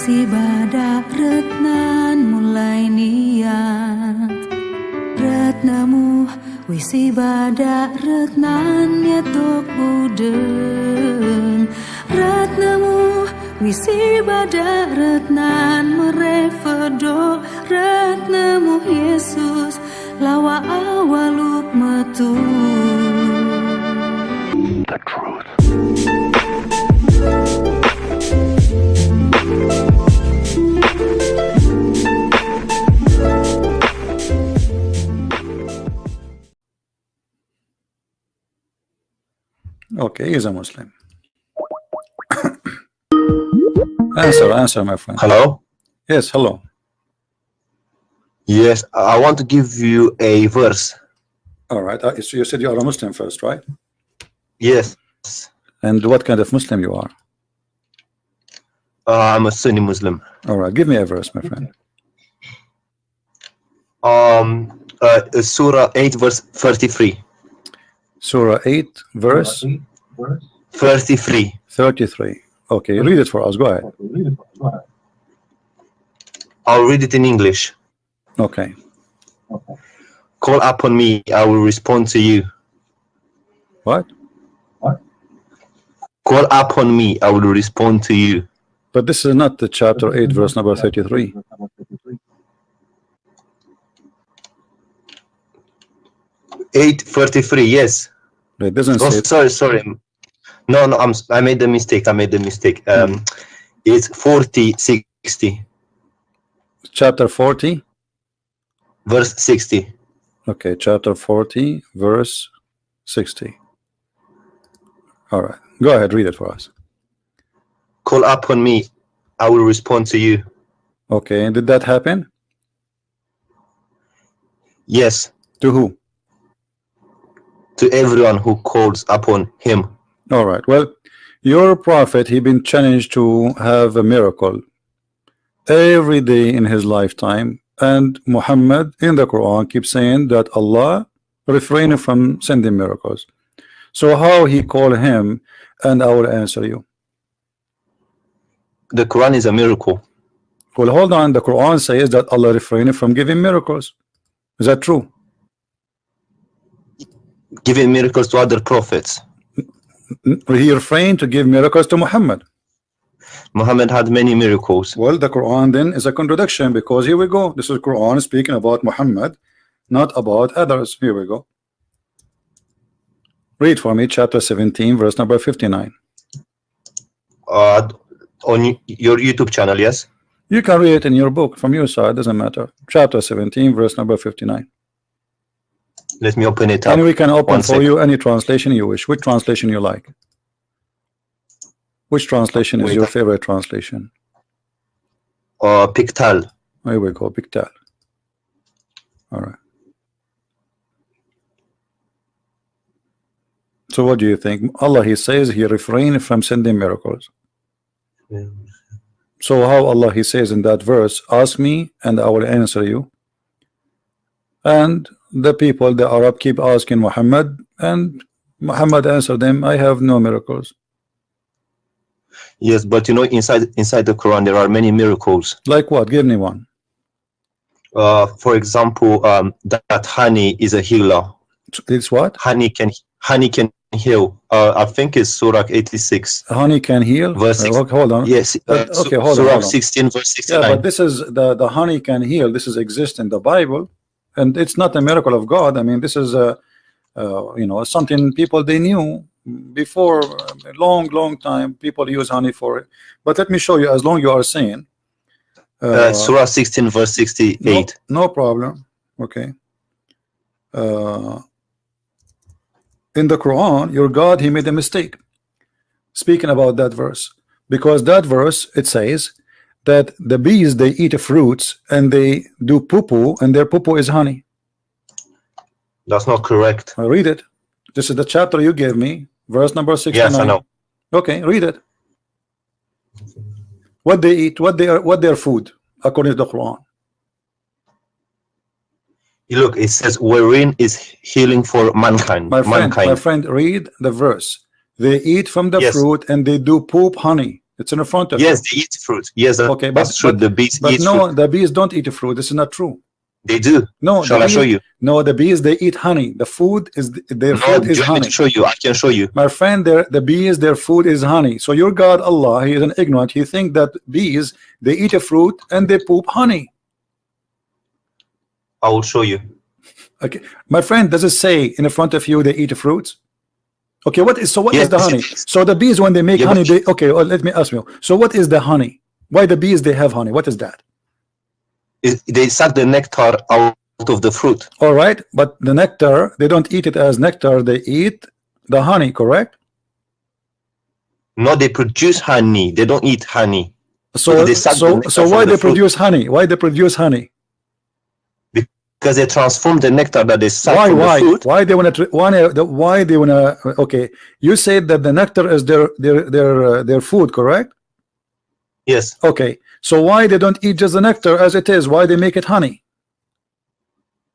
Wisibada retnan mulai niat retnamu wisibada retnan nyatuk budeng retnamu wisibada retnan merefedo retnamu Yesus lawa awaluk metu the truth. Okay, he's a Muslim. Answer, my friend. Hello? Yes, hello. Yes, I want to give you a verse. All right. So you said you are a Muslim first, right? Yes. And what kind of Muslim you are? I'm a Sunni Muslim. All right. Give me a verse, my friend. Surah 8, verse 33. Surah 8, verse 33. 33. Okay, read it for us. Go ahead. I'll read it in English. Okay. Call upon me, I will respond to you. What? Call upon me, I will respond to you. But this is not the chapter 8, verse number 33. Eight 33. Yes. It doesn't Oh, say. sorry. No, I made the mistake. It's 40 60. Chapter 40, verse 60. Okay, chapter 40, verse 60. All right, go ahead, read it for us. Call upon me, I will respond to you. Okay, and did that happen? Yes. To who? To everyone who calls upon him. All right, well, your prophet, he been challenged to have a miracle every day in his lifetime, and Muhammad in the Quran keeps saying that Allah refrained from sending miracles. So how he call him, and I will answer you. The Quran is a miracle. Well, hold on, the Quran says that Allah refrained from giving miracles. Is that true? Giving miracles to other prophets. He refrained to give miracles to Muhammad. Muhammad had many miracles. Well, the Quran then is a contradiction, because here we go. This is Quran speaking about Muhammad, not about others. Here we go. Read for me chapter 17, verse number 59. On your YouTube channel, yes? You can read it in your book from your side, doesn't matter. Chapter 17, verse number 59. Let me open it up. And we can open for you any translation you wish. Which translation you like? Which translation is your favorite translation? Pictal. Here we go, Pictal. All right. So what do you think? Allah, he says he refrained from sending miracles. Yeah. So how Allah, he says in that verse, ask me and I will answer you. And the people, the Arab, keep asking Muhammad, and Muhammad answered them, I have no miracles. Yes, but you know, inside the Quran there are many miracles. Like what? Give me one. For example, that honey is a healer. It's what? Honey can heal. I think it's Surah 86. Honey can heal. Verse 6. Hold on. Yes. Okay, hold Surah on. 16, verse 69. Yeah, but this is the honey can heal. This is exist in the Bible, and it's not a miracle of God. I mean, this is a you know, something people they knew before a long time. People use honey for it. But let me show you. As long you are saying Surah 16, verse 68. No problem. Okay. In the Quran, your God, he made a mistake speaking about that verse, because that verse, it says that the bees, they eat fruits and they do poo-poo, and their poo-poo is honey. That's not correct. I read it. This is the chapter you gave me, verse number 69. Yes, I know. Okay, read it. What they eat, what their food, according to the Quran. Look, it says wherein is healing for mankind. My friend, read the verse. They eat from the Yes. fruit and they do poop honey. It's in front of you. Yes, they eat fruit. Yes, Okay, that's true. The bees but eat no, fruit. the bees don't eat fruit. This is not true. They do. No, Shall I show you? No, the bees, they eat honey. The food is their food is do you want me honey. to show you? I can show you. My friend, the bees, their food is honey. So your God Allah, he is an ignorant. He think that bees, they eat a fruit and they poop honey. I will show you. Okay, my friend, does it say in front of you they eat fruits? Okay, what is Yes, the honey? So the bees, when they make honey, they okay. Well, let me ask you. So what is the honey? Why the bees they have honey? What is that? They suck the nectar out of the fruit. All right, but the nectar, they don't eat it as nectar. They eat the honey, correct? No, they produce honey. They don't eat honey. So why they produce honey? Why they produce honey? Because they transform the nectar that they suck from the fruit. Why they wanna okay, you said that the nectar is their food, correct? Yes. Okay, so why they don't eat just the nectar as it is? Why they make it honey?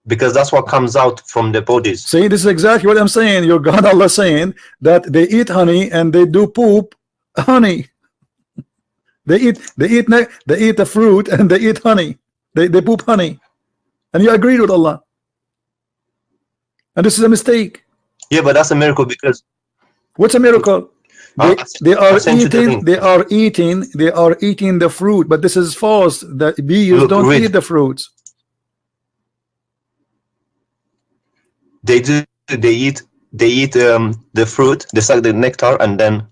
Because that's what comes out from the bodies. See, this is exactly what I'm saying. Your God Allah saying that they eat honey and they do poop honey. They eat the fruit and they eat honey. They poop honey. And you agreed with Allah. And this is a mistake. Yeah, but that's a miracle because what's a miracle? They are eating the fruit, but this is false. The bees don't eat the fruits. They do. They eat the fruit. They suck the nectar and then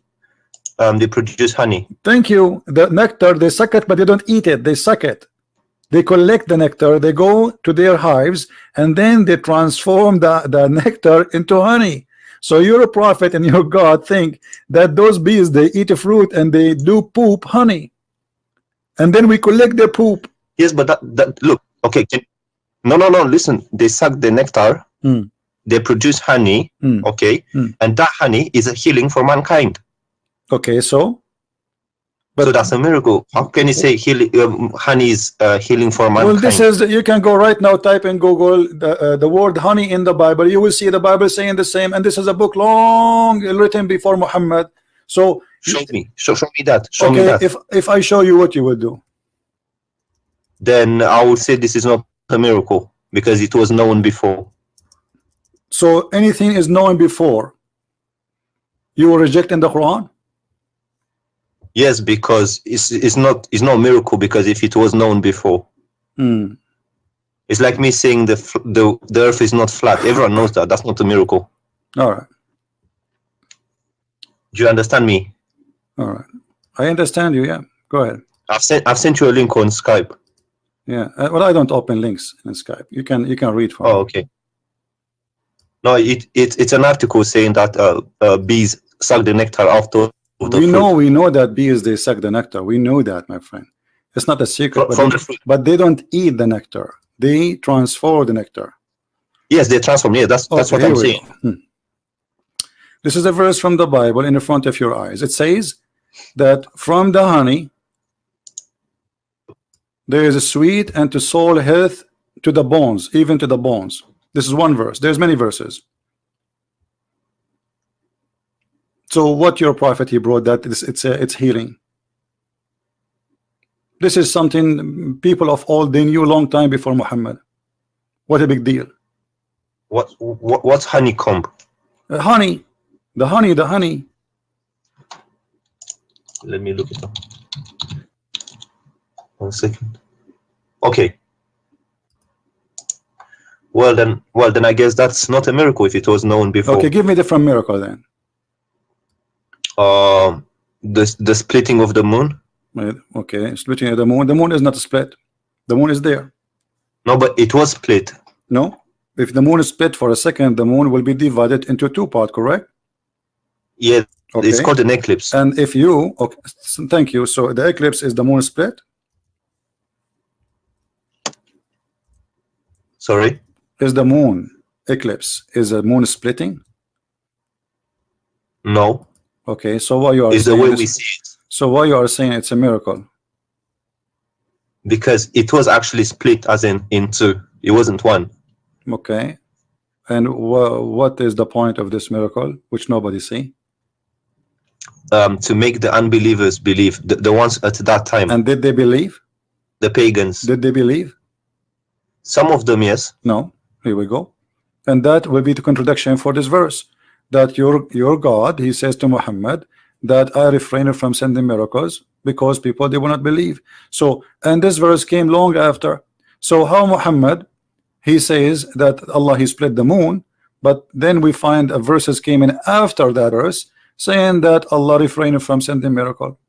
they produce honey. Thank you. The nectar, they suck it, but they don't eat it. They suck it. They collect the nectar, they go to their hives, and then they transform the nectar into honey. So your prophet and your God think that those bees, they eat a fruit and they do poop honey, and then we collect their poop. Yes, but that look, okay, no, listen, they suck the nectar, they produce honey, okay, and that honey is a healing for mankind. Okay, so that's a miracle. How can you say honey is healing for mankind? Well, this is, you can go right now, type in Google the word honey in the Bible. You will see the Bible saying the same, and this is a book long written before Muhammad. So show me that. Show me that. If I show you, what you will do? Then I will say this is not a miracle because it was known before. So anything is known before, you will reject in the Quran? Yes, because it's not a miracle because if it was known before, it's like me saying the earth is not flat. Everyone knows that. That's not a miracle. All right. Do you understand me? All right. I understand you. Yeah. Go ahead. I've sent you a link on Skype. Yeah. Well, I don't open links in Skype. You can read from. Oh, okay. No, it's an article saying that bees suck the nectar after. We know that bees, they suck the nectar. We know that, my friend. It's not a secret. But they don't eat the nectar. They transform the nectar. Yes, they transform. Yeah, that's what I'm saying. This is a verse from the Bible in the front of your eyes. It says that from the honey there is a sweet and to soul health to the bones, even to the bones. This is one verse. There's many verses. So what your prophet, he brought that it's healing. This is something people of old, they knew a long time before Muhammad. What a big deal. What's honeycomb? Honey. The honey. Let me look it up. 1 second. Okay. Well then I guess that's not a miracle if it was known before. Okay, give me a different miracle then. The splitting of the moon. Okay, splitting of the moon. The moon is not split. The moon is there. No, but it was split. No, if the moon is split for a second, the moon will be divided into two parts, correct? Yeah, okay. It's called an eclipse. And if you, okay, thank you. So the eclipse is the moon split. Sorry? Is the moon eclipse, is the moon splitting? No. Okay, so why you are saying the way we see it. So why you are saying it's a miracle? Because it was actually split as in two. It wasn't one. Okay. And what is the point of this miracle, which nobody see? to make the unbelievers believe, the ones at that time. And did they believe? The pagans. Did they believe? Some of them, yes. No. Here we go. And that will be the contradiction for this verse. That your God, he says to Muhammad, that I refrain from sending miracles because people, they will not believe. So, and this verse came long after. So how Muhammad, he says that Allah, he split the moon, but then we find a verses came in after that verse saying that Allah refrained from sending miracle.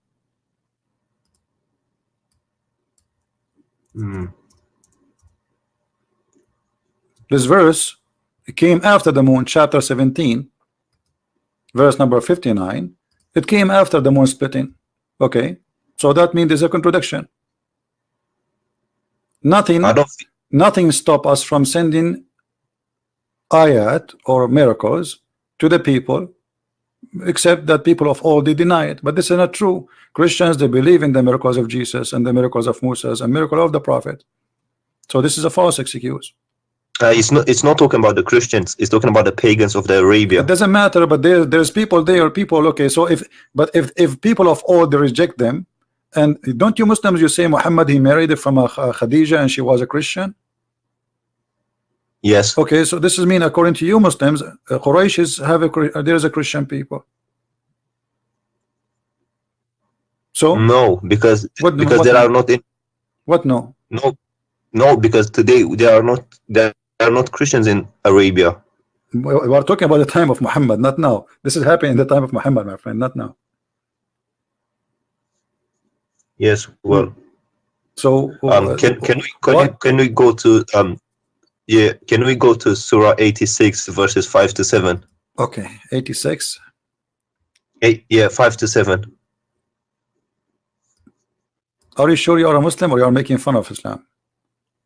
This verse came after the moon, chapter 17, verse number 59. It came after the moon splitting. Okay, so that means there's a contradiction. Nothing stop us from sending ayat or miracles to the people, except that people of old, they deny it. But this is not true. Christians, they believe in the miracles of Jesus and the miracles of Moses and miracle of the prophet. So this is a false excuse. It's not talking about the Christians. It's talking about the pagans of the Arabia. It doesn't matter, but there's people there. People, okay. So if people of old, they reject them, and don't you Muslims, you say Muhammad, he married from a Khadija and she was a Christian? Yes. Okay, so this is mean according to you Muslims, Quraysh there is a Christian people. So no, because there are not in. What no? No, because today there are not Christians in Arabia. We are talking about the time of Muhammad, not now. This is happening in the time of Muhammad, my friend, not now. Yes, well. So can we go to can we go to Surah 86 verses 5 to 7? Okay, 86. 5 to 7. Are you sure you are a Muslim or you are making fun of Islam?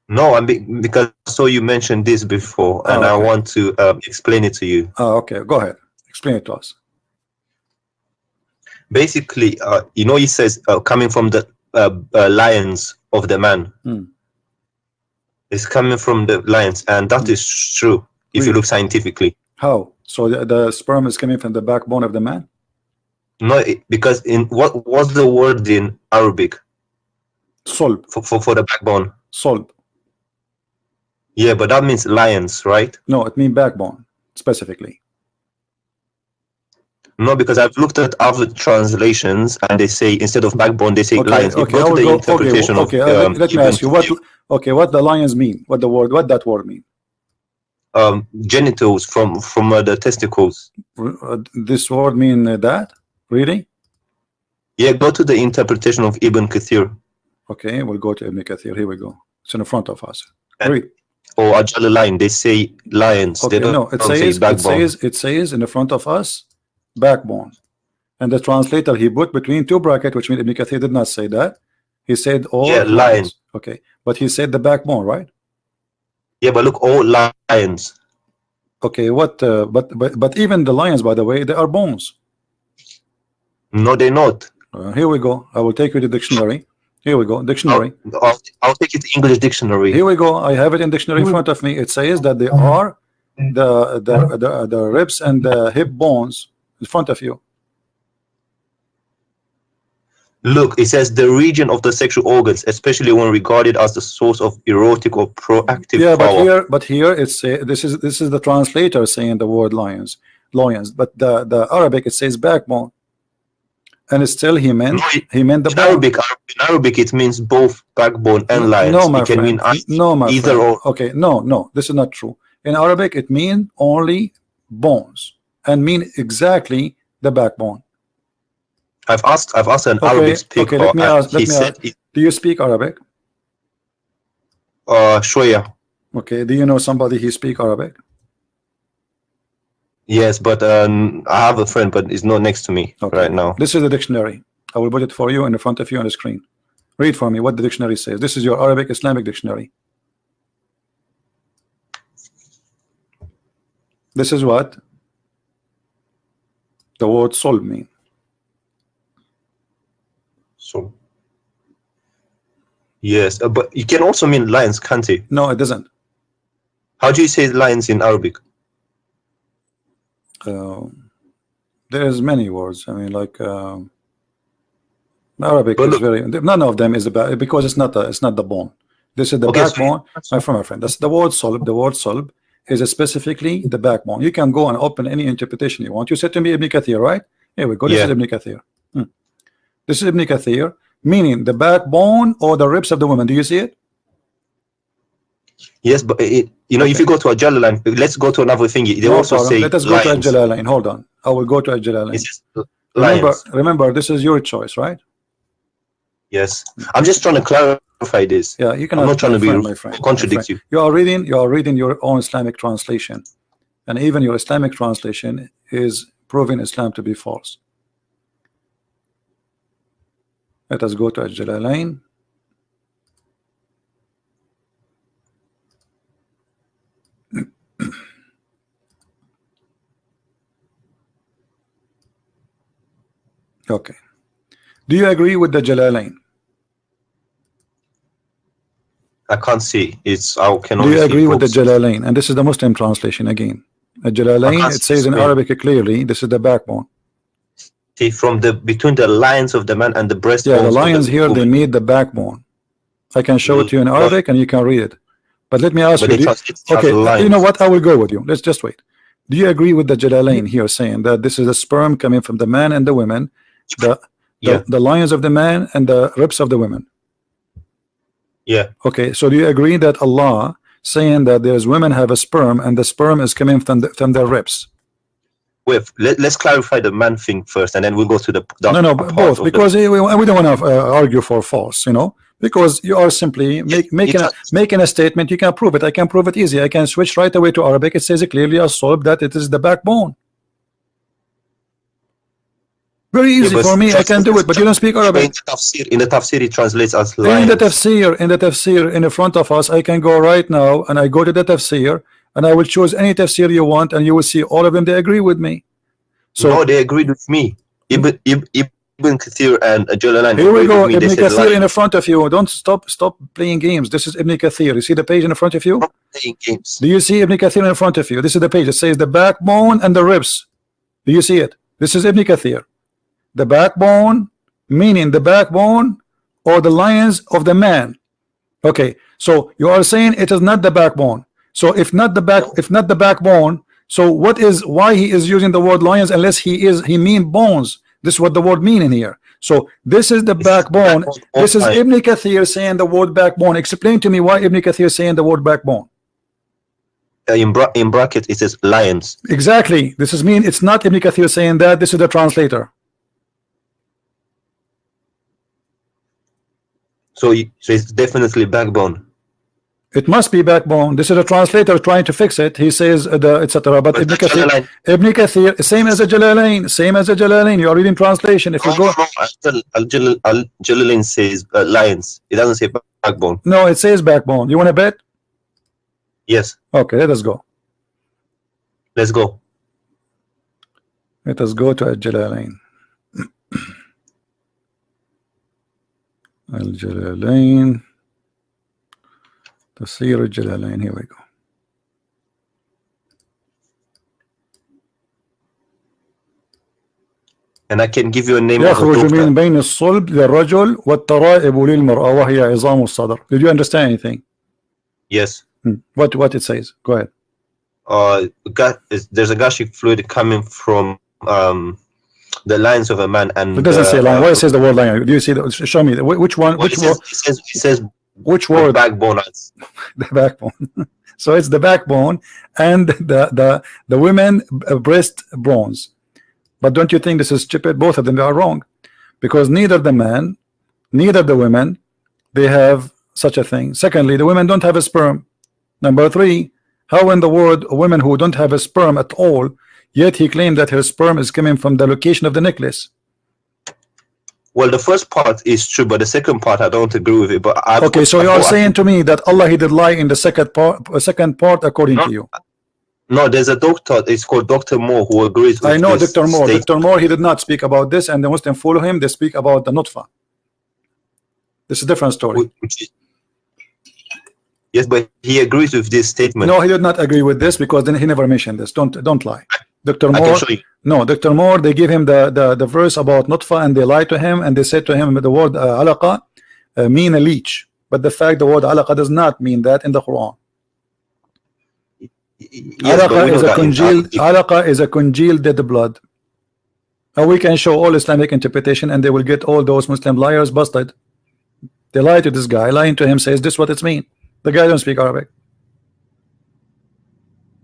No, because so you mentioned this before, and okay. I want to explain it to you. Okay, go ahead. Explain it to us. Basically, he says coming from the lions of the man. It's coming from the lions, and that is true if you look scientifically. How? So the sperm is coming from the backbone of the man? No, because in what was the word in Arabic? Solb. For the backbone. Solb. Yeah, but that means lions, right? No, it means backbone specifically. No, because I've looked at other translations and they say instead of backbone they say lions. Okay, go to the interpretation of let me ask you what the lions mean. What that word mean? Genitals from the testicles. This word mean that? Really? Yeah, go to the interpretation of Ibn Kathir. Okay, we'll go to Ibn Kathir. Here we go. It's in front of us. Read. Or Ajal line, they say lions. Okay, they don't it says in the front of us backbone, and the translator he put between two brackets, which means Ibn Kathir did not say that. He said all lions. Okay, but he said the backbone, right? Yeah, but look, all lions. Okay, what? But even the lions, by the way, they are bones. No, they're not. Here we go. I will take you to the dictionary. Here we go. Dictionary. I'll take it to English dictionary. Here we go. I have it in dictionary in front of me. It says that they are the ribs and the hip bones in front of you. Look, it says the region of the sexual organs, especially when regarded as the source of erotic or proactive power. But here it's this is the translator saying the word lions, but the Arabic it says backbone. And still he meant the bone. In Arabic it means both backbone and lions. No, my it can friend. mean no, my either friend. or. Okay, no, this is not true. In Arabic it means only bones and mean exactly the backbone. I've asked an Arabic speaker. Okay, let me ask. Do you speak Arabic? Shoya. Okay, do you know somebody who speak Arabic? Yes, but I have a friend, but he's not next to me right now. This is the dictionary. I will put it for you in front of you on the screen. Read for me what the dictionary says. This is your Arabic Islamic dictionary. This is what the word solb mean. So yes, but it can also mean lions, can't it? No, it doesn't. How do you say lions in Arabic? There's many words. I mean, like Arabic But is look, very. None of them is about because it's not the bone. This is the okay, backbone. My friend, that's the word solb. The word solb is specifically the backbone. You can go and open any interpretation you want. You said to me Ibn Kathir, right? Here we go. This is yeah, Ibn Kathir. This is Ibn Kathir, meaning the backbone or the ribs of the woman. Do you see it? yes, but you know, if you go to a Jalalain, let's go to another thing. They No also problem. say Let us go to lions. Al-Jalalain. Hold on. I will go to Al-Jalalain. It's lions. Remember, this is your choice, right? Yes, I'm just trying to clarify this. Yeah, you I'm cannot, not trying to my friend, contradict you. You are reading your own Islamic translation, and even your Islamic translation is proving Islam to be false. Let us go to Al-Jalalain. Okay. Do you agree with the Jalalain? I can't see. It's I can Do only you see agree with the books. Jalalain? And this is the Muslim translation again. The Jalalain, it says in Arabic clearly, this is the backbone. See, from the between the lines of the man and the breastbones. Yeah, the lions here, they meet the backbone. I can show it to you in Arabic and you can read it. But let me ask you, okay, you know what? I will go with you. Let's just wait. Do you agree with the Jalalain here saying that this is the sperm coming from the man and the women, the lions of the man and the ribs of the women? Yeah. Okay, so do you agree that Allah saying that there's women have a sperm and the sperm is coming from their ribs? Wait, let's clarify the man thing first, and then we'll go to the no, both, because we don't want to argue for false, you know, because you are simply making a statement. You can prove it. I can prove it easy. I can switch right away to Arabic. It says clearly as solb that it is the backbone. Very easy for me. I can do it, but you don't speak Arabic. In the tafsir, it translates as lions. In the tafsir, in front of us, I can go right now and I go to the tafsir and I will choose any tafsir you want, and you will see all of them. They agree with me. So no, they agreed with me. Ibn Kathir and Jalalain. Here we go. Ibn Kathir in front of you. Don't stop playing games. This is Ibn Kathir. You see the page in front of you? Playing games. Do you see Ibn Kathir in front of you? This is the page. It says the backbone and the ribs. Do you see it? This is Ibn Kathir. The backbone, meaning the backbone or the lions of the man. Okay, so you are saying it is not the backbone. So if not the backbone, so why he is using the word lions unless he mean bones? This is what the word mean in here. So this is the backbone. This is Ibn Kathir saying the word backbone. Explain to me why Ibn Kathir saying the word backbone. In bracket it says lions. Exactly. This is mean it's not Ibn Kathir saying that. This is the translator. So it's definitely backbone. It must be backbone. This is a translator trying to fix it. He says etc. But Ibn Kathir, same as a Jalalain. You are reading translation. If you go, Jalalain says lions. It doesn't say backbone. No, it says backbone. You want to bet? Yes. Okay, let us go. Let's go. Let us go to Al-Jalalain. Al-Jalalain. Tafsir Al-Jalalain. Here we go. And I can give you a name of يخرج من بين الصلب للرجل والترائب للمرأة وهي عظام الصدر. Did you understand anything? Yes. What it says? Go ahead. There's a gastric fluid coming from the lines of a man, and it doesn't say line. Why it says the word line? Do you see? Show me which one. Well, it says which word? Backbone. The backbone. So it's the backbone and the women breast bones. But don't you think this is stupid? Both of them are wrong, because neither the man, neither the women, they have such a thing. Secondly, the women don't have a sperm. Number three, how in the world women who don't have a sperm at all, yet he claimed that her sperm is coming from the location of the necklace? Well, the first part is true, but the second part I don't agree with it. But okay, so you are saying to me that Allah he did lie in the second part according to you? No, there's a doctor. It's called Dr. Moore who agrees with I know this Dr. Moore. statement. Dr. Moore, he did not speak about this, and the Muslim follow him. They speak about the nutfa. This is a different story. Yes, but he agrees with this statement. No, he did not agree with this, because then he never mentioned this. Don't lie. Dr. I can Moore, show you. no, Dr. Moore, they give him the verse about nutfa, and they lied to him, and they said to him the word alaqa mean a leech, but the fact the word alaqa does not mean that in the Quran. Yes, but we know that alaqa is a congealed dead blood. And we can show all Islamic interpretation, and they will get all those Muslim liars busted. They lie to this guy, lying to him, says this what it's mean. The guy don't speak Arabic,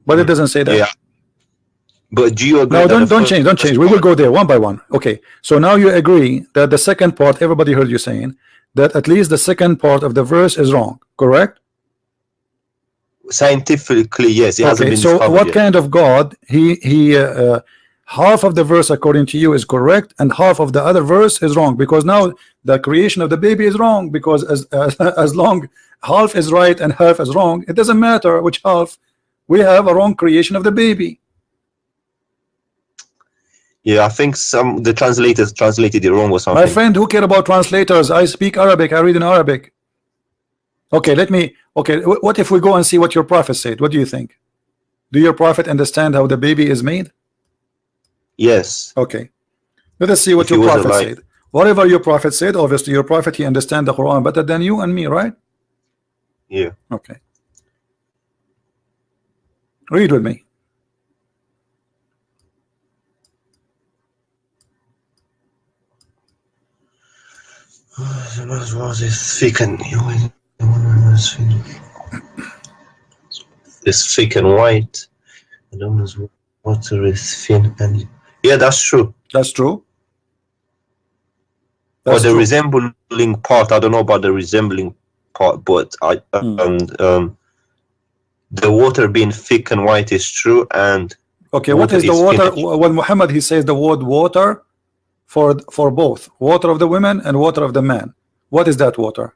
but it doesn't say that. Yeah. But do you agree? No, don't change. We will go there one by one. Okay. So now you agree that the second part, everybody heard you saying that at least the second part of the verse is wrong, correct? Scientifically, yes. It hasn't Okay. been So discovered what yet. kind of God? Half of the verse according to you is correct, and half of the other verse is wrong, because now the creation of the baby is wrong, because as long half is right and half is wrong, it doesn't matter which half. We have a wrong creation of the baby. Yeah, I think the translators translated it wrong or something. My friend, who care about translators? I speak Arabic. I read in Arabic. Okay, what if we go and see what your prophet said? What do you think? Do your prophet understand how the baby is made? Yes. Okay, let us see what your prophet said. Whatever your prophet said, obviously your prophet, he understands the Quran better than you and me, right? Yeah. Okay, read with me. It's thick and white. Water is thin and yeah, that's true. That's true. But the resembling part, I don't know about the resembling part, but the water being thick and white is true. And okay, what is the water? When Muhammad he says the word water for both water of the women and water of the man, what is that water?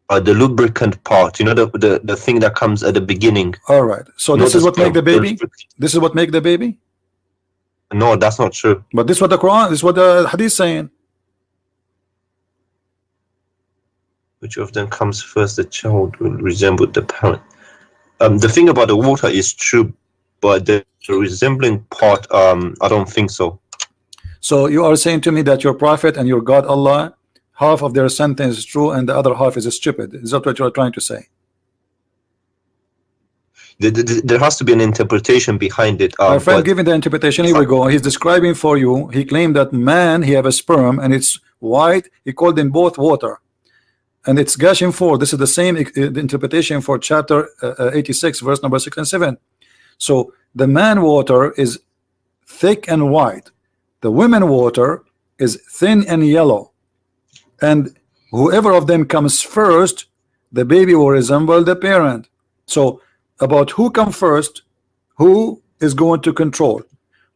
The lubricant part, you know, the thing that comes at the beginning. All right, so this is what make the baby. This is what make the baby. No, that's not true. But this is what the Quran, this is what the Hadith saying. Which of them comes first? The child will resemble the parent. The thing about the water is true, but the resembling part, I don't think so. So you are saying to me that your prophet and your God Allah, half of their sentence is true and the other half is stupid. Is that what you are trying to say? There has to be an interpretation behind it. My friend, given the interpretation, here we go. He's describing for you. He claimed that man, he have a sperm and it's white. He called them both water, and it's gushing forth. This is the same interpretation for chapter 86, verse number 6 and 7. So the man water is thick and white. The women water is thin and yellow. And whoever of them comes first, the baby will resemble the parent. So about who come first, who is going to control.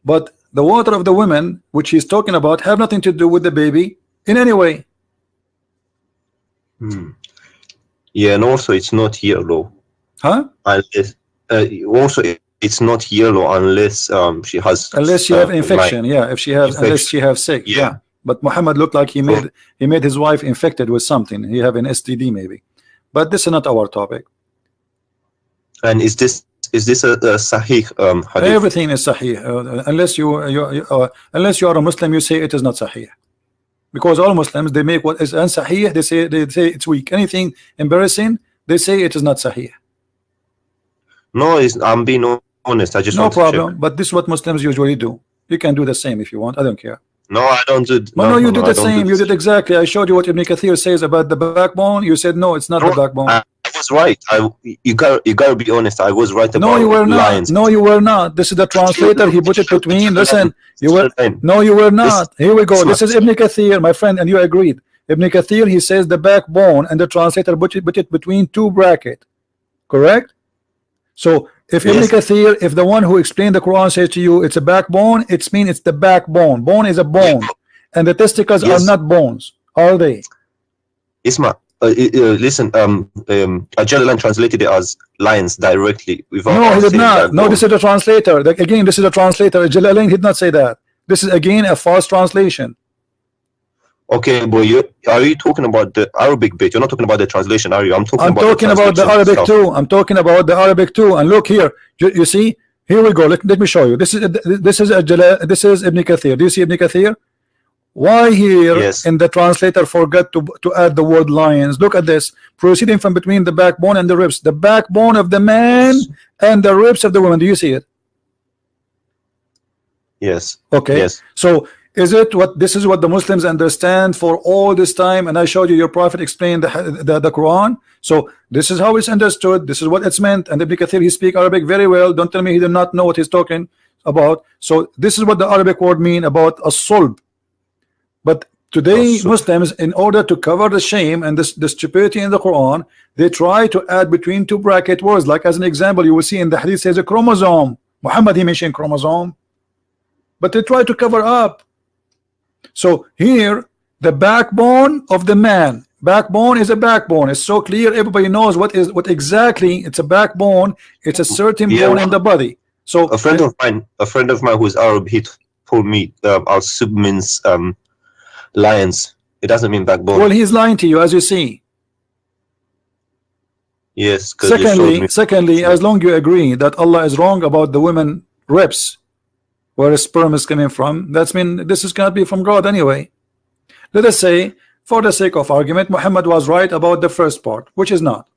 But the water of the women, which he's talking about, have nothing to do with the baby in any way. Yeah, and also it's not yellow. Huh? Unless, also it's not yellow unless she has. Unless she have infection, yeah. If she has, unless she have sick, yeah. But Muhammad looked like he made his wife infected with something. He have an STD maybe. But this is not our topic. And is this a sahih hadith? Everything is sahih. Unless you are a Muslim, you say it is not sahih. Because all Muslims, they make what is unsahih, they say it's weak. Anything embarrassing, they say it is not sahih. No, I'm being honest. I just no want problem. To check. But this is what Muslims usually do. You can do the same if you want. I don't care. No, I don't do. No, you did the same. You did exactly. I showed you what Ibn Kathir says about the backbone. You said no, it's not the backbone. I was right. You gotta be honest. I was right about no, you were not. lions. No, you were not. This is the translator. He put it between. Listen, you were. No, you were not. Here we go. This is Ibn Kathir, my friend, and you agreed. Ibn Kathir, he says the backbone, and the translator put it between two brackets. Correct. So if Ibn Kathir, if the one who explained the Quran says to you it's a backbone, it means it's the backbone. Bone is a bone, and the testicles are not bones, are they? Isma, listen. Ajalalan translated it as lions directly. No, he did not. No, this is the translator. Again, this is the translator. Jalalain did not say that. This is again a false translation. Okay, but are you talking about the Arabic bit? You're not talking about the translation, are you? I'm talking about the Arabic too. I'm talking about the Arabic too. And look here, you see, Here we go. Let me show you. This is Ibn Kathir. Do you see Ibn Kathir? Why here Yes. in the translator forgot to add the word lions? Look at this. Proceeding from between the backbone and the ribs. The backbone of the man and the ribs of the woman. Do you see it? Yes. Okay. Yes. So is it what this is what the Muslims understand for all this time? And I showed you your prophet explained the Quran. So this is how it's understood. This is what it's meant. And Ibn Kathir, he speak Arabic very well. Don't tell me he did not know what he's talking about. So this is what the Arabic word mean about a sulb. But today Muslims, in order to cover the shame and the stupidity in the Quran, they try to add between two bracket words. Like as an example, you will see in the hadith says a chromosome. Muhammad, he mentioned chromosome, but they try to cover up. So here the backbone of the man, backbone is a backbone. It's so clear, everybody knows what exactly it's a backbone. It's a certain bone in the body. So a friend of mine who's Arab, he told me our sub means lions. It doesn't mean backbone. Well, he's lying to you, as you see. Yes. Secondly, as long you agree that Allah is wrong about the women ribs, where sperm is coming from, that's mean this is cannot be from God anyway. Let us say, for the sake of argument, Muhammad was right about the first part, which is not.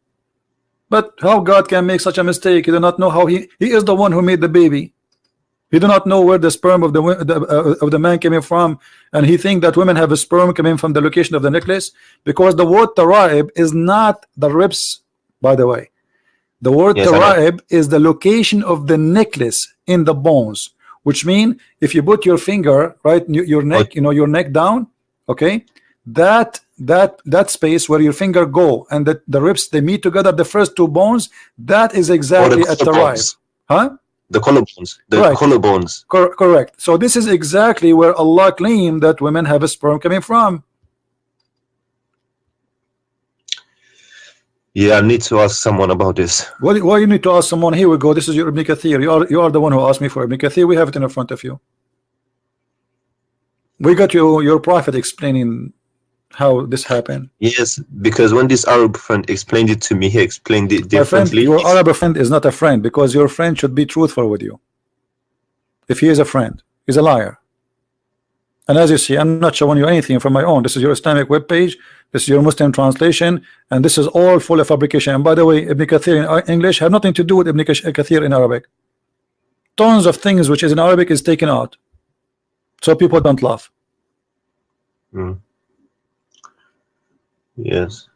But how God can make such a mistake? He do not know how he is the one who made the baby. He do not know where the sperm of the man came from, and he think that women have a sperm coming from the location of the necklace, because the word taraib is not the ribs, by the way. The word taraib is the location of the necklace in the bones, which mean if you put your finger right your neck, your neck down, okay, that space where your finger go and the ribs, they meet together, the first two bones, that is exactly a taraib. Huh? The collarbones. The collarbones. Correct. So this is exactly where Allah claimed that women have a sperm coming from. Yeah, I need to ask someone about this. Why you need to ask someone? Here we go. This is your Ibn Kathir. You are the one who asked me for Ibn Kathir. We have it in front of you. We got your prophet explaining how this happened. Yes, because when this Arab friend explained it to me, he explained it differently. My friend, your Arab friend is not a friend, because your friend should be truthful with you. If he is a friend, he's a liar. And as you see, I'm not showing you anything from my own. This is your Islamic web page. This is your Muslim translation, and this is all full of fabrication. And by the way, Ibn Kathir in English have nothing to do with Ibn Kathir in Arabic. Tons of things which is in Arabic is taken out, so people don't laugh. Yes.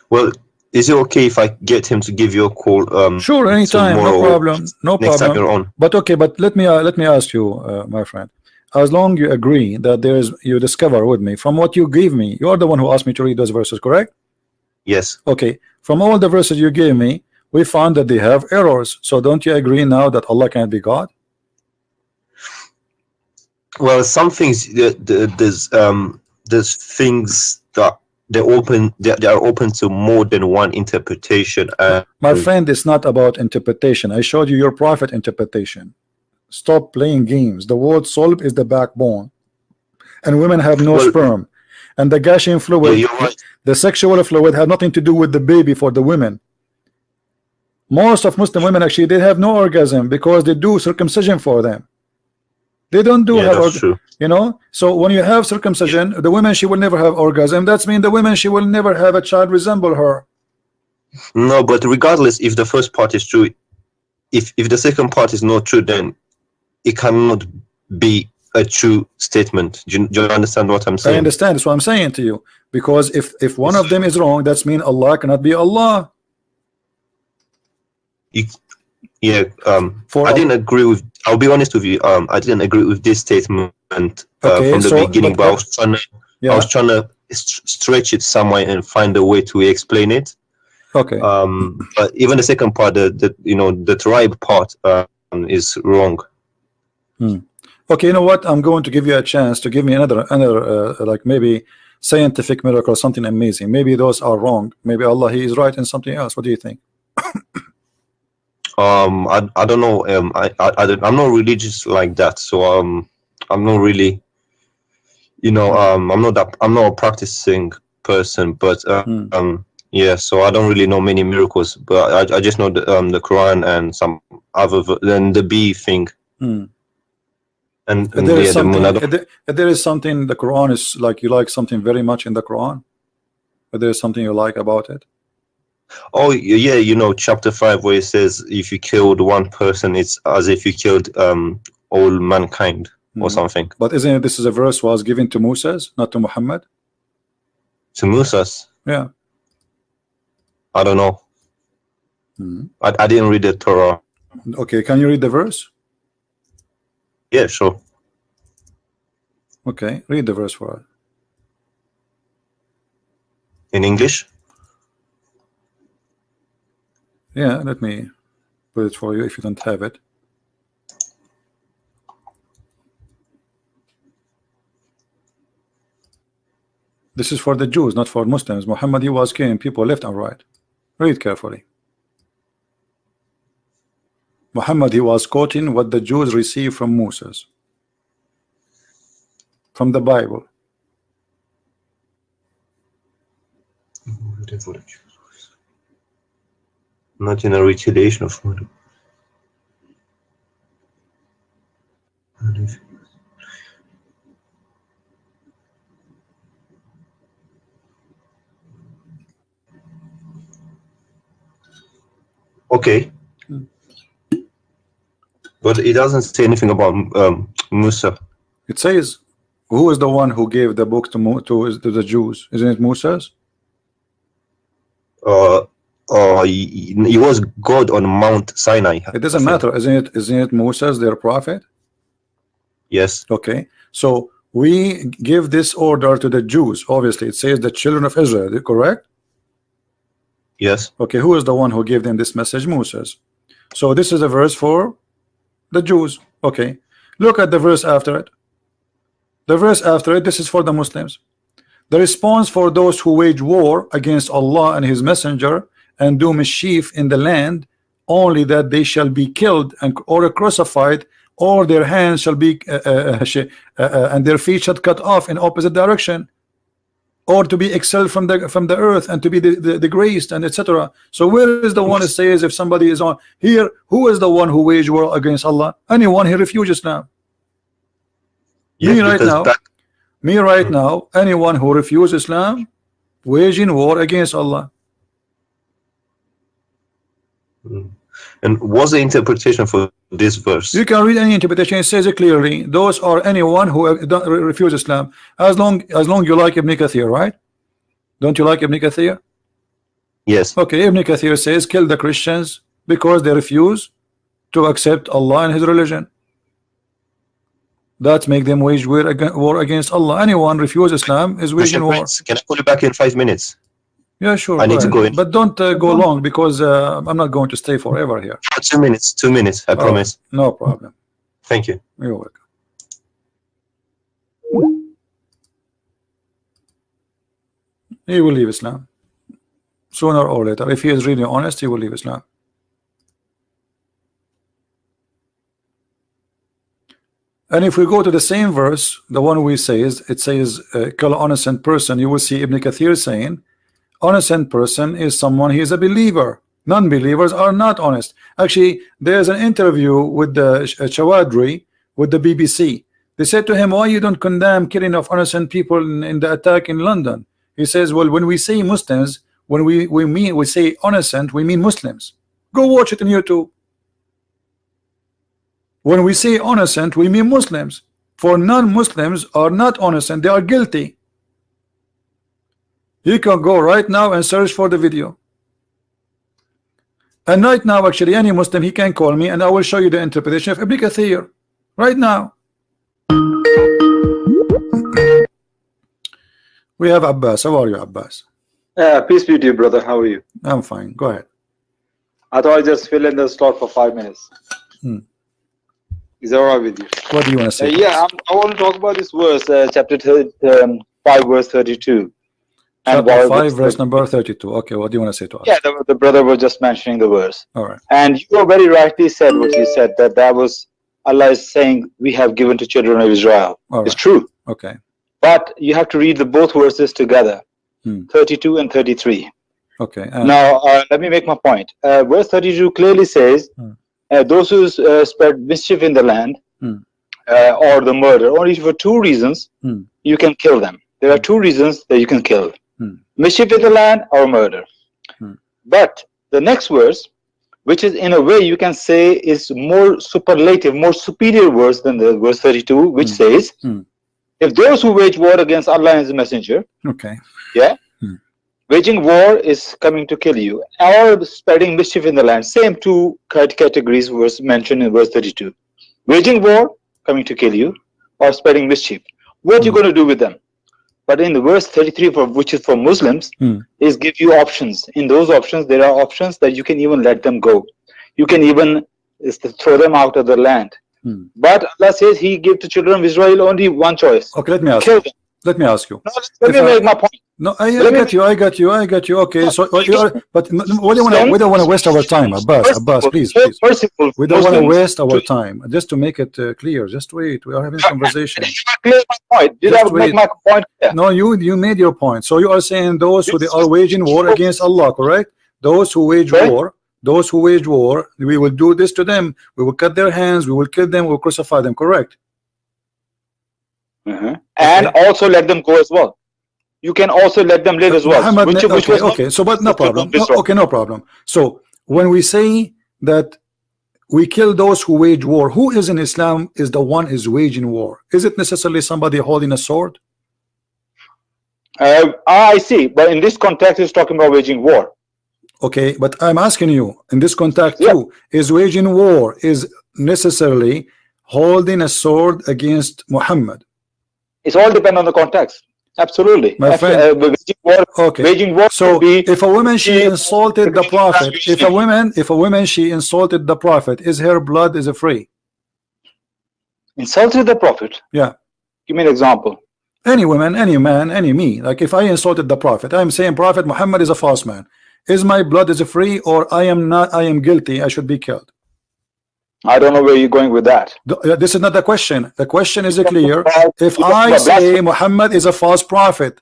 Well, is it okay if I get him to give you a call? Sure, anytime, no problem, no next problem. time you're on. But okay, but let me ask you, my friend. As long you agree that you discover with me from what you gave me, you are the one who asked me to read those verses, correct? Yes. Okay. From all the verses you gave me, we found that they have errors. So don't you agree now that Allah can't be God? Well, some things there's things that they are open to more than one interpretation. My friend, it's not about interpretation. I showed you your prophet interpretation. Stop playing games. The word sulb is the backbone, and women have no sperm, and the gushing fluid, the sexual fluid, have nothing to do with the baby for the women. Most of Muslim women actually, they have no orgasm because they do circumcision for them. They don't do so when you have circumcision, the woman, she will never have orgasm. That's mean the woman, she will never have a child resemble her. No, but regardless, if the first part is true, if the second part is not true, then it cannot be a true statement. Do you understand what I'm saying? I understand. That's what I'm saying to you. Because if one of them is wrong, that's mean Allah cannot be Allah. Yeah. I didn't agree with. I'll be honest with you. I didn't agree with this statement from the beginning, but I was trying to stretch it somewhere and find a way to explain it. Okay. But even the second part, the tribe part, is wrong. Okay, you know what? I'm going to give you a chance to give me another like maybe scientific miracle, something amazing. Maybe those are wrong. Maybe Allah, he is right in something else. What do you think? I don't know. I'm not religious like that, so I'm not really, I'm not a practicing person, but Yeah, so I don't really know many miracles, but I just know the Quran and some other than the bee thing. And there is yeah, the moon. something. There is something. The Quran is like, you like something very much in the Quran. But there is something you like about it. Oh yeah, you know, chapter 5 where it says if you killed one person, it's as if you killed all mankind or something. But isn't it, this is a verse was given to Moses, not to Muhammad? To Moses? Yeah. I don't know. I didn't read the Torah. Okay, can you read the verse? Yeah, sure. Okay, read the verse for us. In English? Yeah, let me put it for you if you don't have it. This is for the Jews, not for Muslims. Muhammad, he was killing people left and right. Read carefully. Muhammad, he was quoting what the Jews received from Moses, from the Bible. Not in a retaliation of murder. Okay. But it doesn't say anything about Musa. It says, who is the one who gave the book to the Jews? Isn't it Moses? He was God on Mount Sinai. It doesn't matter, isn't it Moses, their prophet? Yes. Okay, so we give this order to the Jews. Obviously, it says the children of Israel, correct? Yes. Okay, who is the one who gave them this message? Moses. So this is a verse for the Jews. Okay, look at the verse after it. The verse after it, this is for the Muslims. The response for those who wage war against Allah and his messenger and do mischief in the land, only that they shall be killed or crucified, or their hands shall be and their feet shall cut off in opposite direction, or to be expelled from the earth and to be disgraced, and etc. So where is the one that says if somebody is on here, who is the one who wage war against Allah? Anyone who refuses Islam. Yes, me right now, anyone who refuses Islam, waging war against Allah. And what's the interpretation for this verse? You can read any interpretation. It says it clearly. Those are anyone who don't refuse Islam. As long you like Ibn Kathir, right? Don't you like Ibn Kathir? Yes. Okay, Ibn Kathir says kill the Christians because they refuse to accept Allah and his religion. That make them wage war against Allah. Anyone refuse Islam is waging war. Can I call you back in 5 minutes? Yeah, sure. I need to go in. But don't go long, because I'm not going to stay forever here. 2 minutes. 2 minutes. I promise. No problem. Thank you. You're welcome. He will leave Islam sooner or later. If he is really honest, he will leave Islam. And if we go to the same verse, the one we say is, it says kill an innocent person, you will see Ibn Kathir saying innocent person is someone, he is a believer. Non-believers are not honest. Actually, there's an interview with the Chawadri with the BBC. They said to him, why you don't condemn killing of innocent people in the attack in London? He says, well, when we say Muslims, when we say innocent, we mean Muslims. Go watch it on YouTube. When we say innocent, we mean Muslims. For non-Muslims are not innocent, they are guilty. You can go right now and search for the video. And right now, actually, any Muslim, he can call me and I will show you the interpretation of Ibn Kathir. Right now. We have Abbas. How are you, Abbas? Peace be to you, brother. How are you? I'm fine. Go ahead. I thought I'd just fill in the slot for 5 minutes. Is that all right with you? What do you want to say? I want to talk about this verse, chapter 5, verse 32. Chapter 5, verse number 32. Okay, what do you want to say to us? Yeah, the brother was just mentioning the verse. All right. And you very rightly said what you said, that was Allah is saying, we have given to children of Israel. All right. It's true. Okay. But you have to read both verses together, 32 and 33. Okay. Now, let me make my point. Verse 32 clearly says, those who spread mischief in the land or the murder, only for two reasons you can kill them. There are two reasons that you can kill. Mischief in the land or murder. But the next verse, which is in a way you can say is more superlative, more superior verse than the verse 32, which says, if those who wage war against Allah and His Messenger, waging war is coming to kill you, or spreading mischief in the land, same two categories was mentioned in verse 32. Waging war, coming to kill you, or spreading mischief. What you going to do with them? But in the verse 33, which is for Muslims, is give you options. In those options, there are options that you can even let them go. You can even throw them out of the land. But Allah says He gave to children of Israel only one choice. Okay, let me ask Kill you. them. Let me ask you. No, let me make my point. No, I got you. Okay, so you are, but we don't want to waste our time, Abbas, please. We don't want to waste our time. Just to make it clear, just wait. We are having a conversation. Clear my point. Did I make my point clear? No, you made your point. So you are saying those who are waging war against Allah, correct? Those who wage war, we will do this to them. We will cut their hands. We will kill them. We will crucify them. Correct? And also let them go as well. You can also let them live as well. Okay, so but no problem. No problem. So when we say that we kill those who wage war, who is in Islam is the one is waging war? Is it necessarily somebody holding a sword? I see, but in this context, it's talking about waging war. Okay, but I'm asking you in this context too, is waging war is necessarily holding a sword against Muhammad? It's all depend on the context. Absolutely, my friend. Waging war. So if a woman she insulted the Prophet, if a woman she insulted the Prophet, is her blood is free? Insulted the Prophet? Yeah. Give me an example. Any woman, any man, any me. Like if I insulted the Prophet, I'm saying Prophet Muhammad is a false man. Is my blood is free or I am not? I am guilty. I should be killed. I don't know where you're going with that. This is not the question. The question is clear. If I say Muhammad is a false prophet,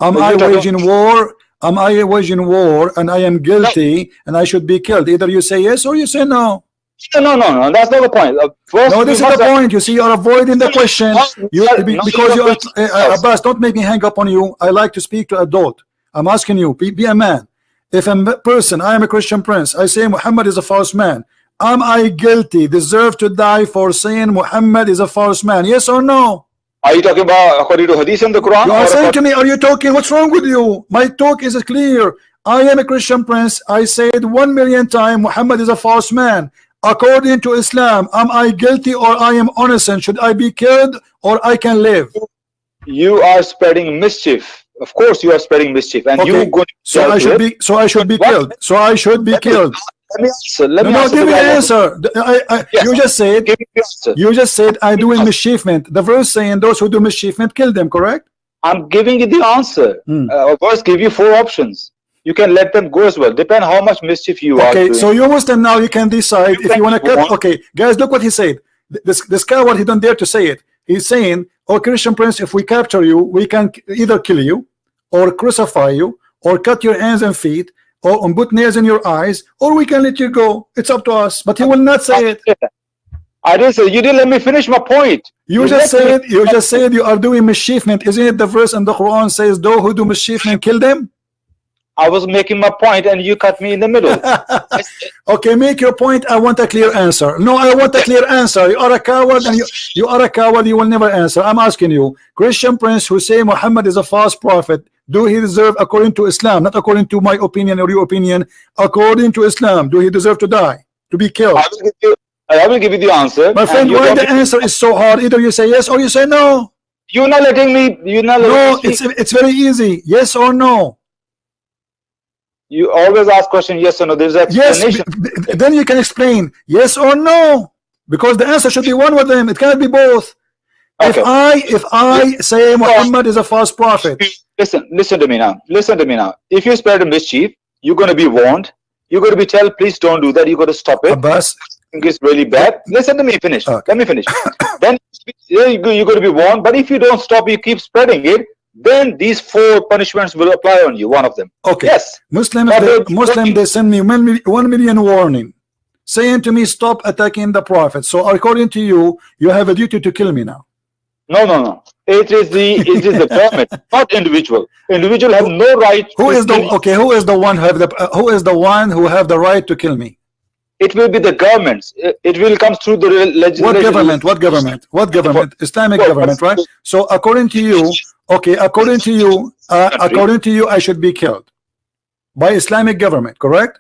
am I waging war? Am I waging war and I am guilty and I should be killed? Either you say yes or you say no. No. That's not the point. First, no, this is the point. You see, you're avoiding the question. Because you are, Abbas, don't make me hang up on you. I like to speak to adult. I'm asking you, be a man. If a person, I am a Christian prince, I say Muhammad is a false man. Am I guilty, deserve to die for saying Muhammad is a false man? Yes or no? Are you talking about according to Hadith in the Quran? You are saying to me, are you talking? What's wrong with you? My talk is clear. I am a Christian prince. I said 1,000,000 times Muhammad is a false man. According to Islam, am I guilty or I am innocent? Should I be killed or I can live? You are spreading mischief. Of course, you are spreading mischief, and you go. So I should be. So I should be killed. So I should be killed. Let me answer. Give me an answer. You just said. You just said I doing mischiefment. The verse saying those who do mischiefment kill them. Correct? I'm giving you the answer. Verse give you 4 options. You can let them go as well. Depend how much mischief you are doing. So you Muslim now. You can decide if you want to cut. Okay, guys, look what he said. This coward, he don't dare to say it. He's saying, "Oh, Christian prince, if we capture you, we can either kill you, or crucify you, or cut your hands and feet, or put nails in your eyes, or we can let you go. It's up to us." But he will not say it. I didn't say. You didn't let me finish my point. You just said you are doing mischiefment. Isn't it the verse in the Quran says, "Those who do mischiefment, kill them"? I was making my point and you cut me in the middle. Okay, make your point. I want a clear answer. No, I want a clear answer. You are a coward, and you are a coward. You will never answer. I'm asking you, Christian prince who say Muhammad is a false prophet, do he deserve, according to Islam, not according to my opinion or your opinion, according to Islam, do he deserve to die, to be killed? I will give you the answer. My friend, why the answer is so hard? Either you say yes or you say no. You're not letting me. You're not letting me speak. It's very easy. Yes or no. You always ask question yes or no. There's an explanation. Yes, then you can explain yes or no, because the answer should be one of them. It cannot be both. Okay. If I say Muhammad is a false prophet, listen to me now. Listen to me now. If you spread a mischief, you're going to be warned. You're going to be told, please don't do that. You got to stop it. Abbas, it's really bad. Listen to me. Finish. Let me finish. Then you're going to be warned. But if you don't stop, you keep spreading it. then these 4 punishments will apply on you, one of them. Okay. Yes. Muslims, But they send me 1 million warning, saying to me, stop attacking the Prophet. So according to you, you have a duty to kill me now. No. It is the government, not individual. Individual have no right. Who is the one who have the right to kill me? It will be the governments. It will come through the legislation. What government? Islamic government, right? So according to you, according to you, I should be killed by Islamic government, correct?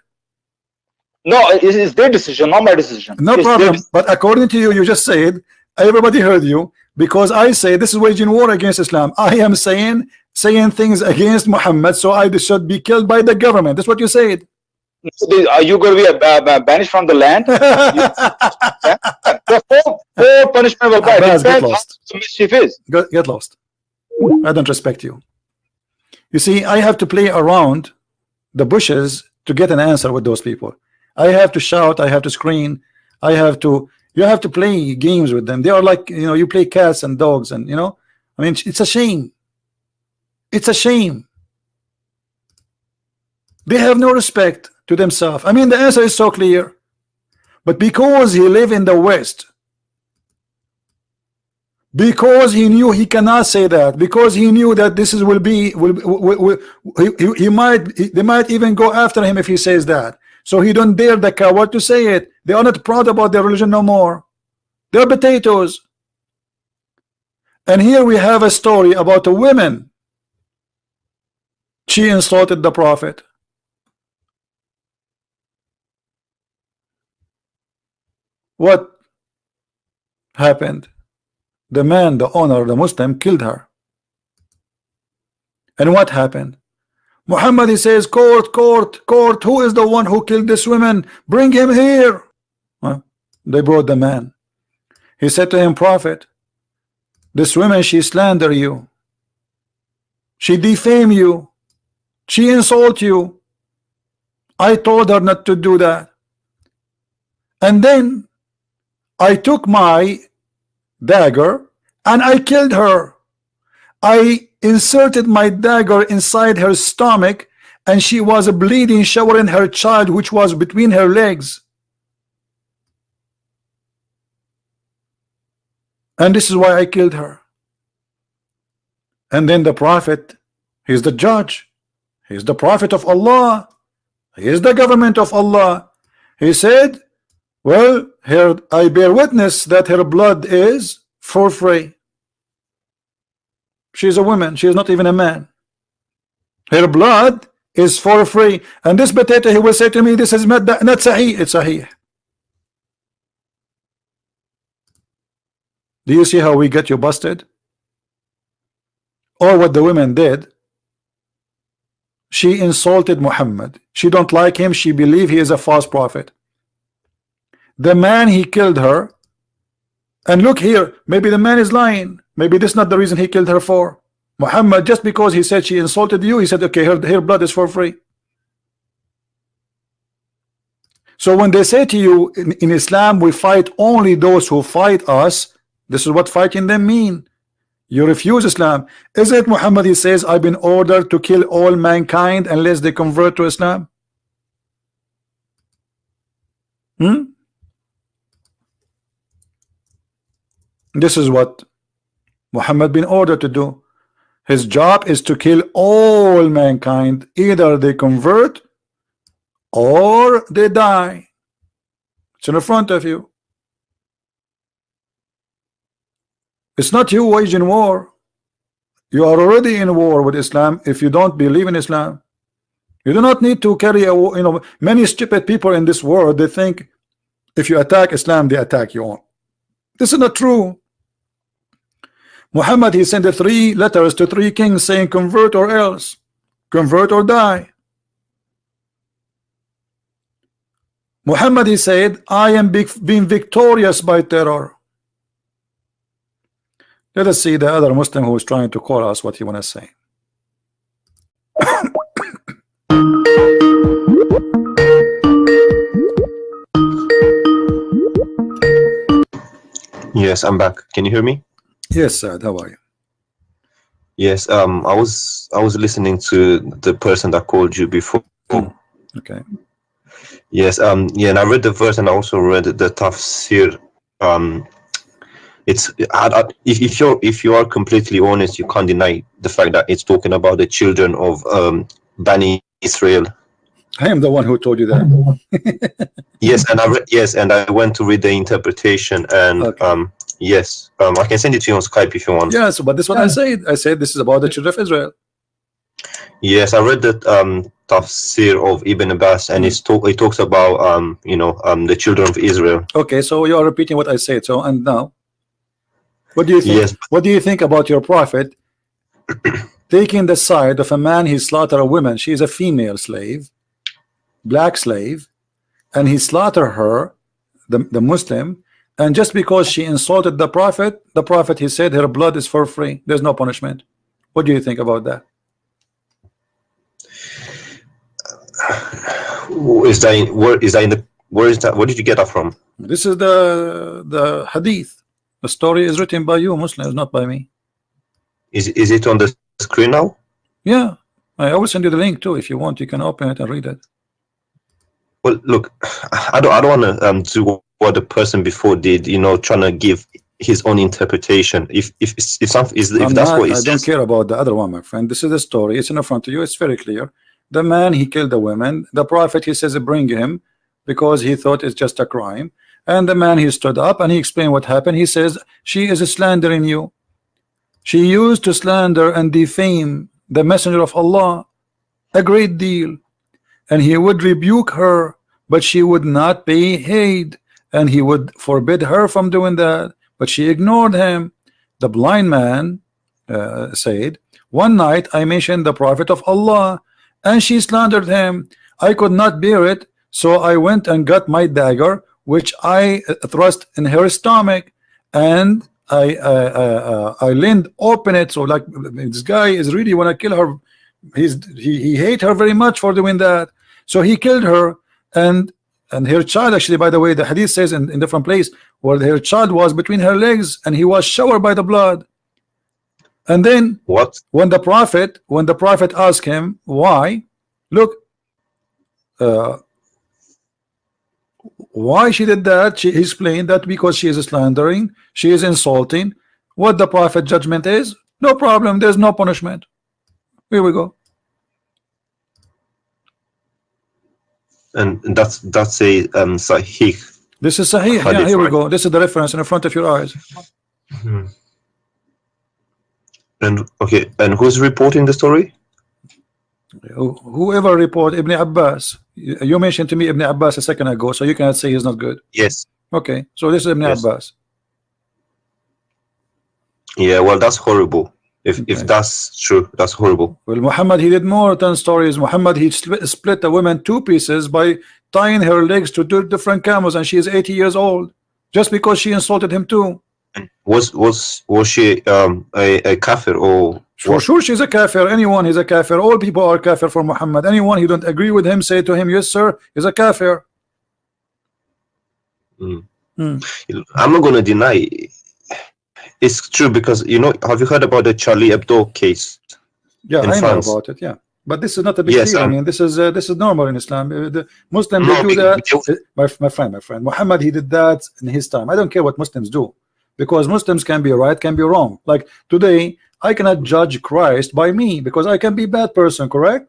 No, it's their decision, not my decision. No problem. But according to you, you just said, everybody heard you, because I say this is waging war against Islam. I am saying things against Muhammad, so I should be killed by the government. That's what you said. Are you going to be banished from the land? The 4 punishment will apply. Get lost. Mischief is. Get lost. I don't respect you. You see, I have to play around the bushes to get an answer with those people. I have to shout, I have to scream, you have to play games with them. They are like, you play cats and dogs, and I mean, it's a shame. It's a shame. They have no respect to themselves. I mean, the answer is so clear, but because he live in the West, because he knew he cannot say that, because he knew that this is they might even go after him if he says that. So he don't dare the coward to say it. They are not proud about their religion no more. They're potatoes. And here we have a story about a woman. She insulted the Prophet. What happened? The man, the owner, the Muslim, killed her. And what happened? Muhammad, he says, court, who is the one who killed this woman? Bring him here. They brought the man. He said to him, Prophet, this woman, she slander you. She defame you. She insult you. I told her not to do that. And then I took my dagger and I killed her. I inserted my dagger inside her stomach, and she was bleeding, showering her child, which was between her legs. And this is why I killed her. And then the Prophet, he's the judge, he's the Prophet of Allah, he is the government of Allah. He said, well, here I bear witness that her blood is for free. She's a woman, she is not even a man. Her blood is for free. And this potato, he will say to me, this is not sahih. It's sahih. Do you see how we get you busted? Or what the women did? She insulted Muhammad. She don't like him. She believe he is a false prophet. The man, he killed her. And look here, maybe the man is lying. Maybe this is not the reason he killed her for. Muhammad, just because he said she insulted you, he said, okay, her blood is for free. So when they say to you, in Islam, we fight only those who fight us, this is what fighting them mean. You refuse Islam. Is it Muhammad, he says, I've been ordered to kill all mankind unless they convert to Islam? This is what Muhammad been ordered to do. His job is to kill all mankind. Either they convert or they die. It's in front of you. It's not you waging war. You are already in war with Islam if you don't believe in Islam. You do not need to carry a war. Many stupid people in this world, they think if you attack Islam, they attack you. This is not true. Muhammad, he sent 3 letters to 3 kings saying convert or else, convert or die. Muhammad, he said, I am being victorious by terror. Let us see the other Muslim who is trying to call us what he want to say. Yes, I'm back. Can you hear me? Yes, sir. How are you? Yes, I was listening to the person that called you before. Okay. Yes, yeah, and I read the verse, and I also read the tafsir. It's if you are completely honest, you can't deny the fact that it's talking about the children of Bani Israel. I am the one who told you that. Yes, and I went to read the interpretation, and Okay. yes, I can send it to you on Skype if you want. Yes, but this is what I said. I said this is about the children of Israel. Yes, I read that tafsir of Ibn Abbas, and it talks about the children of Israel. Okay, so you are repeating what I said. So, and now, what do you think? Yes. What do you think about your prophet taking the side of a man? He slaughtered a woman. She is a female slave, black slave, and he slaughtered her, the Muslim, and just because she insulted the prophet, he said her blood is for free. There's no punishment. What do you think about that? Where is that? Where did you get that from? This is the hadith. The story is written by you Muslims, not by me. Is it on the screen now? Yeah, I will send you the link too. If you want, you can open it and read it. Well, look, I don't want to do what the person before did. Trying to give his own interpretation. If that's what he says. I don't care about the other one, my friend. This is the story. It's in front of you. It's very clear. The man, he killed the women. The prophet, he says bring him, because he thought it's just a crime. And the man, he stood up and he explained what happened. He says she is slandering you. She used to slander and defame the messenger of Allah a great deal, and he would rebuke her, but she would not pay heed, and he would forbid her from doing that, but she ignored him. The blind man said, one night I mentioned the prophet of Allah and she slandered him. I could not bear it, so I went and got my dagger, which I thrust in her stomach, and I leaned open it. So like, this guy is really want to kill her. He hate her very much for doing that. So he killed her, and her child, actually, by the way, the hadith says in different place where her child was between her legs and he was showered by the blood. And then when the prophet asked him why, look, why she did that, she explained that because she is slandering, she is insulting. What the prophet judgment is, no problem, there's no punishment. Here we go. And that's a sahih. This is sahih. Yeah, here we go. This is the reference in front of your eyes. And okay, and who's reporting the story? Whoever report Ibn Abbas. You mentioned to me Ibn Abbas a second ago, so you cannot say he's not good. Yes. Okay, so this is Ibn Abbas. Yeah, well, that's horrible. If that's true, that's horrible. Well, Muhammad, he did more than stories. Muhammad, he split a woman two pieces by tying her legs to two different camels, and she is 80 years old, just because she insulted him too. Was she a kafir or? For sure, she's a kafir. Anyone is a kafir. All people are kafir for Muhammad. Anyone who don't agree with him, say to him, yes, sir, is a kafir. I'm not going to deny it's true, because have you heard about the Charlie Hebdo case? Yeah, I know about it. Yeah, but this is not a big deal. I mean, this is normal in Islam. The Muslims they do that. My friend, Muhammad, he did that in his time. I don't care what Muslims do, because Muslims can be right, can be wrong. Like today, I cannot judge Christ by me because I can be a bad person. Correct?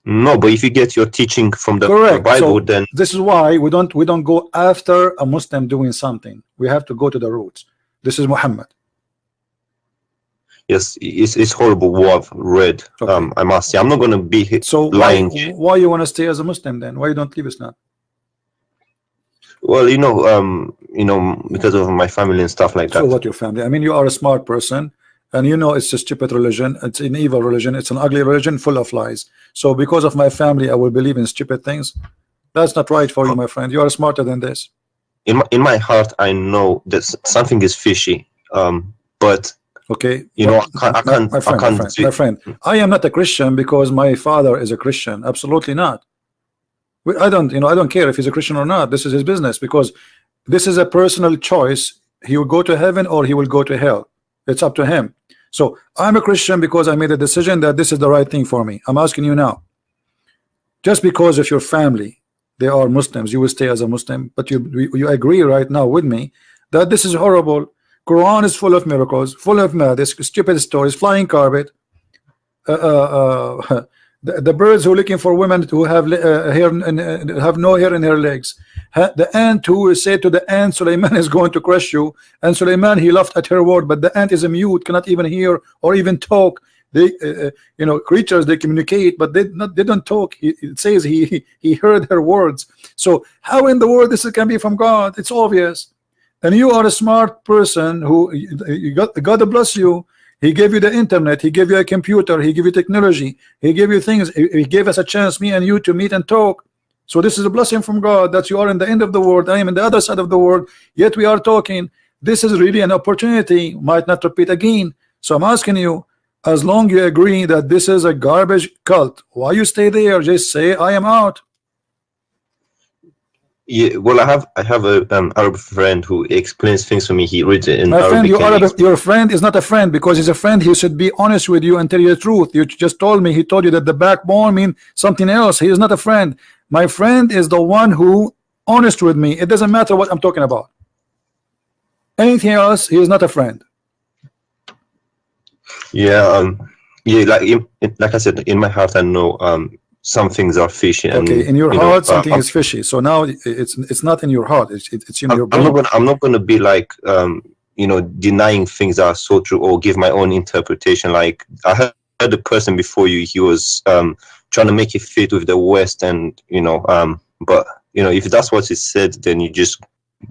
No, but if you get your teaching from the Bible, then this is why we don't go after a Muslim doing something. We have to go to the roots. This is Muhammad. Yes, it's horrible what I've read. Okay. I must say, I'm not going to be lying. Why you want to stay as a Muslim then? Why you don't leave Islam? Well, because of my family and stuff like that. So what, your family? I mean, you are a smart person, and it's a stupid religion. It's an evil religion. It's an ugly religion full of lies. So because of my family, I will believe in stupid things. That's not right for you, my friend. You are smarter than this. In my heart, I know that something is fishy. But okay, I can't. My friend, I am not a Christian because my father is a Christian. Absolutely not. I don't care if he's a Christian or not. This is his business, because this is a personal choice. He will go to heaven or he will go to hell. It's up to him. So I'm a Christian because I made a decision that this is the right thing for me. I'm asking you now, just because of your family they are Muslims, you will stay as a Muslim, but you agree right now with me that this is horrible. Quran is full of miracles, full of madness, stupid stories, flying carpet, the birds who are looking for women who have hair and have no hair in her legs, the ant who said to the ant, Suleiman is going to crush you, and Suleiman, he laughed at her word, but the ant is a mute, cannot even hear or even talk. They you know, creatures, they communicate, but they don't talk. It says he heard her words. So how in the world this can be from God? It's obvious. And you are a smart person who God bless you. He gave you the internet, he gave you a computer, he gave you technology, he gave you things, he gave us a chance, me and you, to meet and talk. So this is a blessing from God that you are in the end of the world, I am in the other side of the world, yet we are talking. This is really an opportunity, might not repeat again. So I'm asking you, as long you agree that this is a garbage cult, why you stay there? Just say I am out. Yeah, well, I have a Arab friend who explains things for me. He reads it in My friend, Arabic. your friend is not a friend, because he's a friend. He should be honest with you and tell you the truth. You just told me, he told you that the backbone means something else. He is not a friend. My friend is the one who honest with me. It doesn't matter what I'm talking about. Anything else, he is not a friend. Yeah, like I said, in my heart I know some things are fishy. And, okay, in your you heart know, something is fishy. So now it's not in your heart. It's in your brain. I'm not gonna be like you know, denying things that are so true or give my own interpretation. Like I heard the person before you, he was trying to make it fit with the West, and you know, but you know, if that's what he said, then you just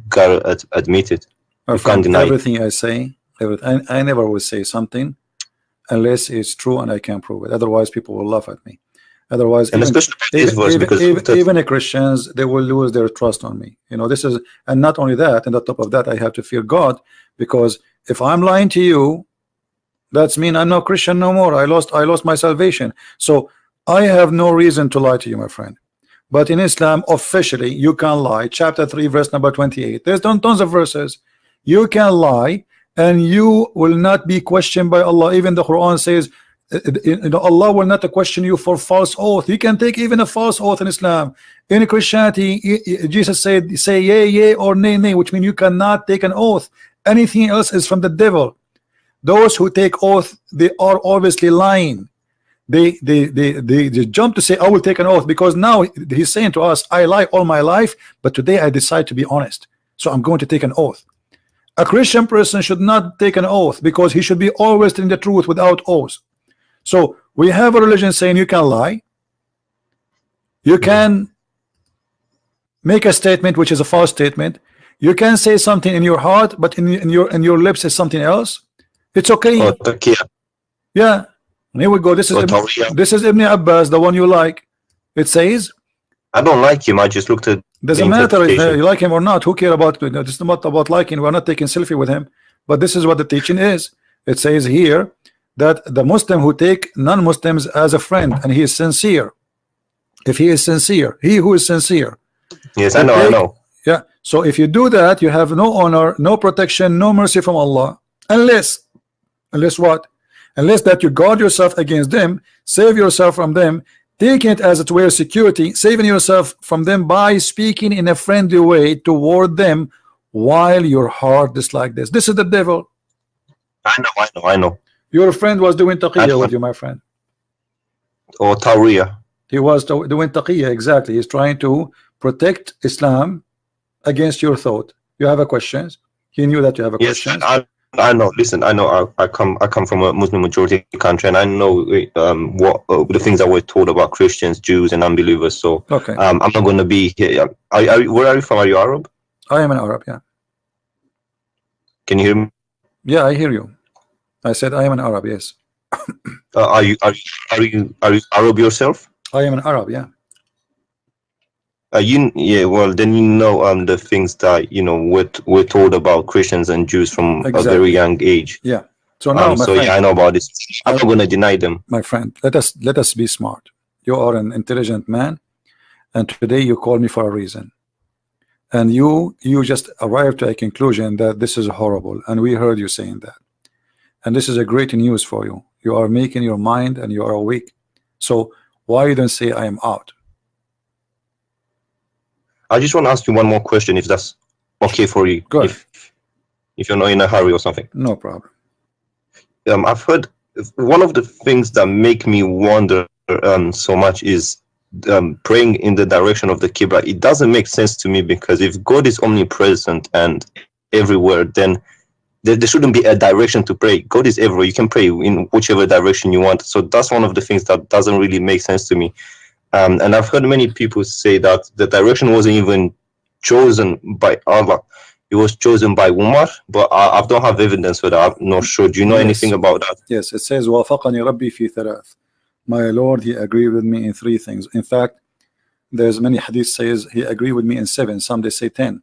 gotta admit it. My You friend, can't deny everything I say, I never will say something unless it's true and I can prove it. Otherwise, people will laugh at me. Otherwise, and especially this verse, because even the Christians, they will lose their trust on me. You know, this is, and not only that, and on top of that, I have to fear God, because if I'm lying to you, that's mean I'm not Christian no more. I lost my salvation. So I have no reason to lie to you, my friend. But in Islam, officially, you can lie. Chapter 3, verse number 28. There's tons of verses. You can lie, and you will not be questioned by Allah. Even the Quran says, you know, Allah will not question you for false oath. You can take even a false oath in Islam. In Christianity, Jesus said, say yea, yea, or nay, nay, which means you cannot take an oath. Anything else is from the devil. Those who take oath, they are obviously lying. They jump to say, I will take an oath, because now he's saying to us, I lie all my life, but today I decide to be honest, so I'm going to take an oath. A Christian person should not take an oath, because he should be always telling the truth without oath. So we have a religion saying you can lie, you can make a statement which is a false statement, you can say something in your heart, but in your lips is something else. It's okay. Yeah, here we go. This is Ibn Abbas, the one you like. It says, I don't like him. I just looked at. Doesn't matter if you like him or not. Who care about it? It's not about liking. We're not taking selfie with him. But this is what the teaching is. It says here that the Muslim who take non-Muslims as a friend, and he is sincere. If he is sincere, he who is sincere. Yes, I know. Yeah. So if you do that, you have no honor, no protection, no mercy from Allah, unless what? Unless that you guard yourself against them, save yourself from them, taking it as it were security, saving yourself from them by speaking in a friendly way toward them while your heart is like this. This is the devil. I know. Your friend was doing taqiyya with you, my friend. Or Tawriya. He was doing taqiyya, exactly. He's trying to protect Islam against your thought. You have a questions? He knew that you have a question. I know. Listen, I know. I come from a Muslim majority country, and I know what the things that were told about Christians, Jews, and unbelievers. So okay, I'm not going to be here. Where are you from? Are you Arab? I am an Arab. Yeah. Can you hear me? Yeah, I hear you. I said I am an Arab. Yes. Are you Arab yourself? I am an Arab. Yeah. Yeah, well, then you know the things that we're told about Christians and Jews from a very young age. Yeah. So now, my friend, yeah, I know about this. I'm not going to deny them. My friend, let us be smart. You are an intelligent man, and today you call me for a reason, and you just arrived to a conclusion that this is horrible, and we heard you saying that, and this is a great news for you. You are making your mind and you are awake. So why you don't say I am out? I just want to ask you one more question, if that's okay for you. Go ahead. If you're not in a hurry or something. No problem. I've heard one of the things that make me wonder so much is praying in the direction of the Qibla. It doesn't make sense to me, because if God is omnipresent and everywhere, then there shouldn't be a direction to pray. God is everywhere. You can pray in whichever direction you want. So that's one of the things that doesn't really make sense to me. And I've heard many people say that the direction wasn't even chosen by Allah. It was chosen by Umar, but I don't have evidence for that. I'm not sure. Do you know anything about that? Yes, it says وافقني ربي في ثلاث. My Lord, he agreed with me in 3 things. In fact, there's many hadith says he agreed with me in 7. Some they say 10.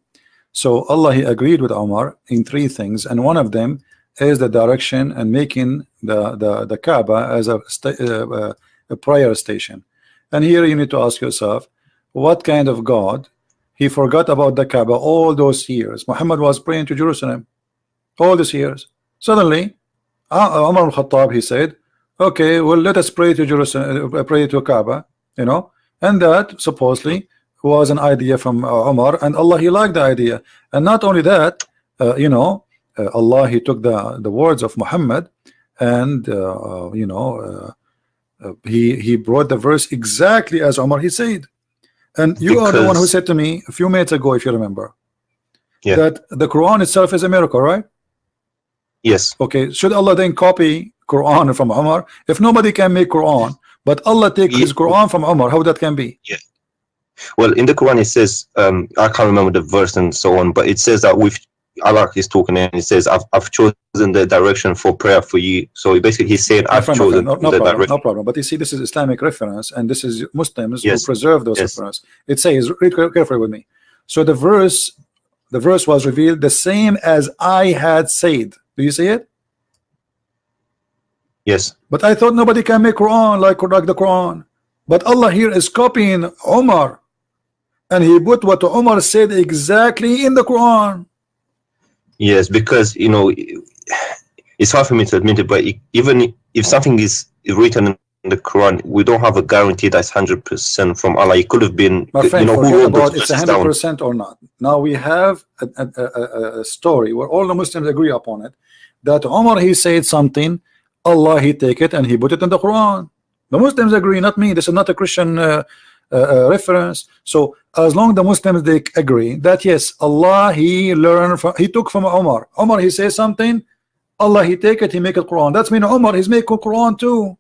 So Allah, he agreed with Umar in 3 things, and one of them is the direction and making the Kaaba as a prayer station. And here you need to ask yourself, what kind of God? He forgot about the Kaaba all those years. Muhammad was praying to Jerusalem all these years. Suddenly, Umar al-Khattab, he said, okay, well, let us pray to Jerusalem, pray to Kaaba, you know, and that supposedly was an idea from Umar, and Allah, he liked the idea. And not only that, you know, Allah, he took the words of Muhammad, and you know, he brought the verse exactly as Umar he said. And you are the one who said to me a few minutes ago, if you remember, that the Quran itself is a miracle, right? Yes. Okay, should Allah then copy Quran from Umar? If nobody can make Quran, but Allah take his Quran from Umar, how that can be? Yeah. Well, in the Quran it says, I can't remember the verse and so on, but it says that with Allah is talking, and it says, I've chosen the direction for prayer for you. So basically he's saying, I've chosen the direction. No problem. But you see, this is Islamic reference, and this is Muslims who preserve those references. It says, read carefully with me. So the verse was revealed the same as I had said. Do you see it? Yes. But I thought nobody can make Quran like the Quran. But Allah here is copying Umar, and he put what Umar said exactly in the Quran. Yes, because, you know, it's hard for me to admit it, but even if something is written in the Quran, we don't have a guarantee that's 100% from Allah. It could have been, my friend, you know, who wrote about it's 100% or not. Now we have a story where all the Muslims agree upon it, that Umar, he said something, Allah, he take it and he put it in the Quran. The Muslims agree, not me. This is not a Christian reference. So as long the Muslims, they agree that yes, Allah, he learned from, he took from Umar. Umar, he says something, Allah, he take it, he make it Quran. That's mean Umar, he's making Quran too.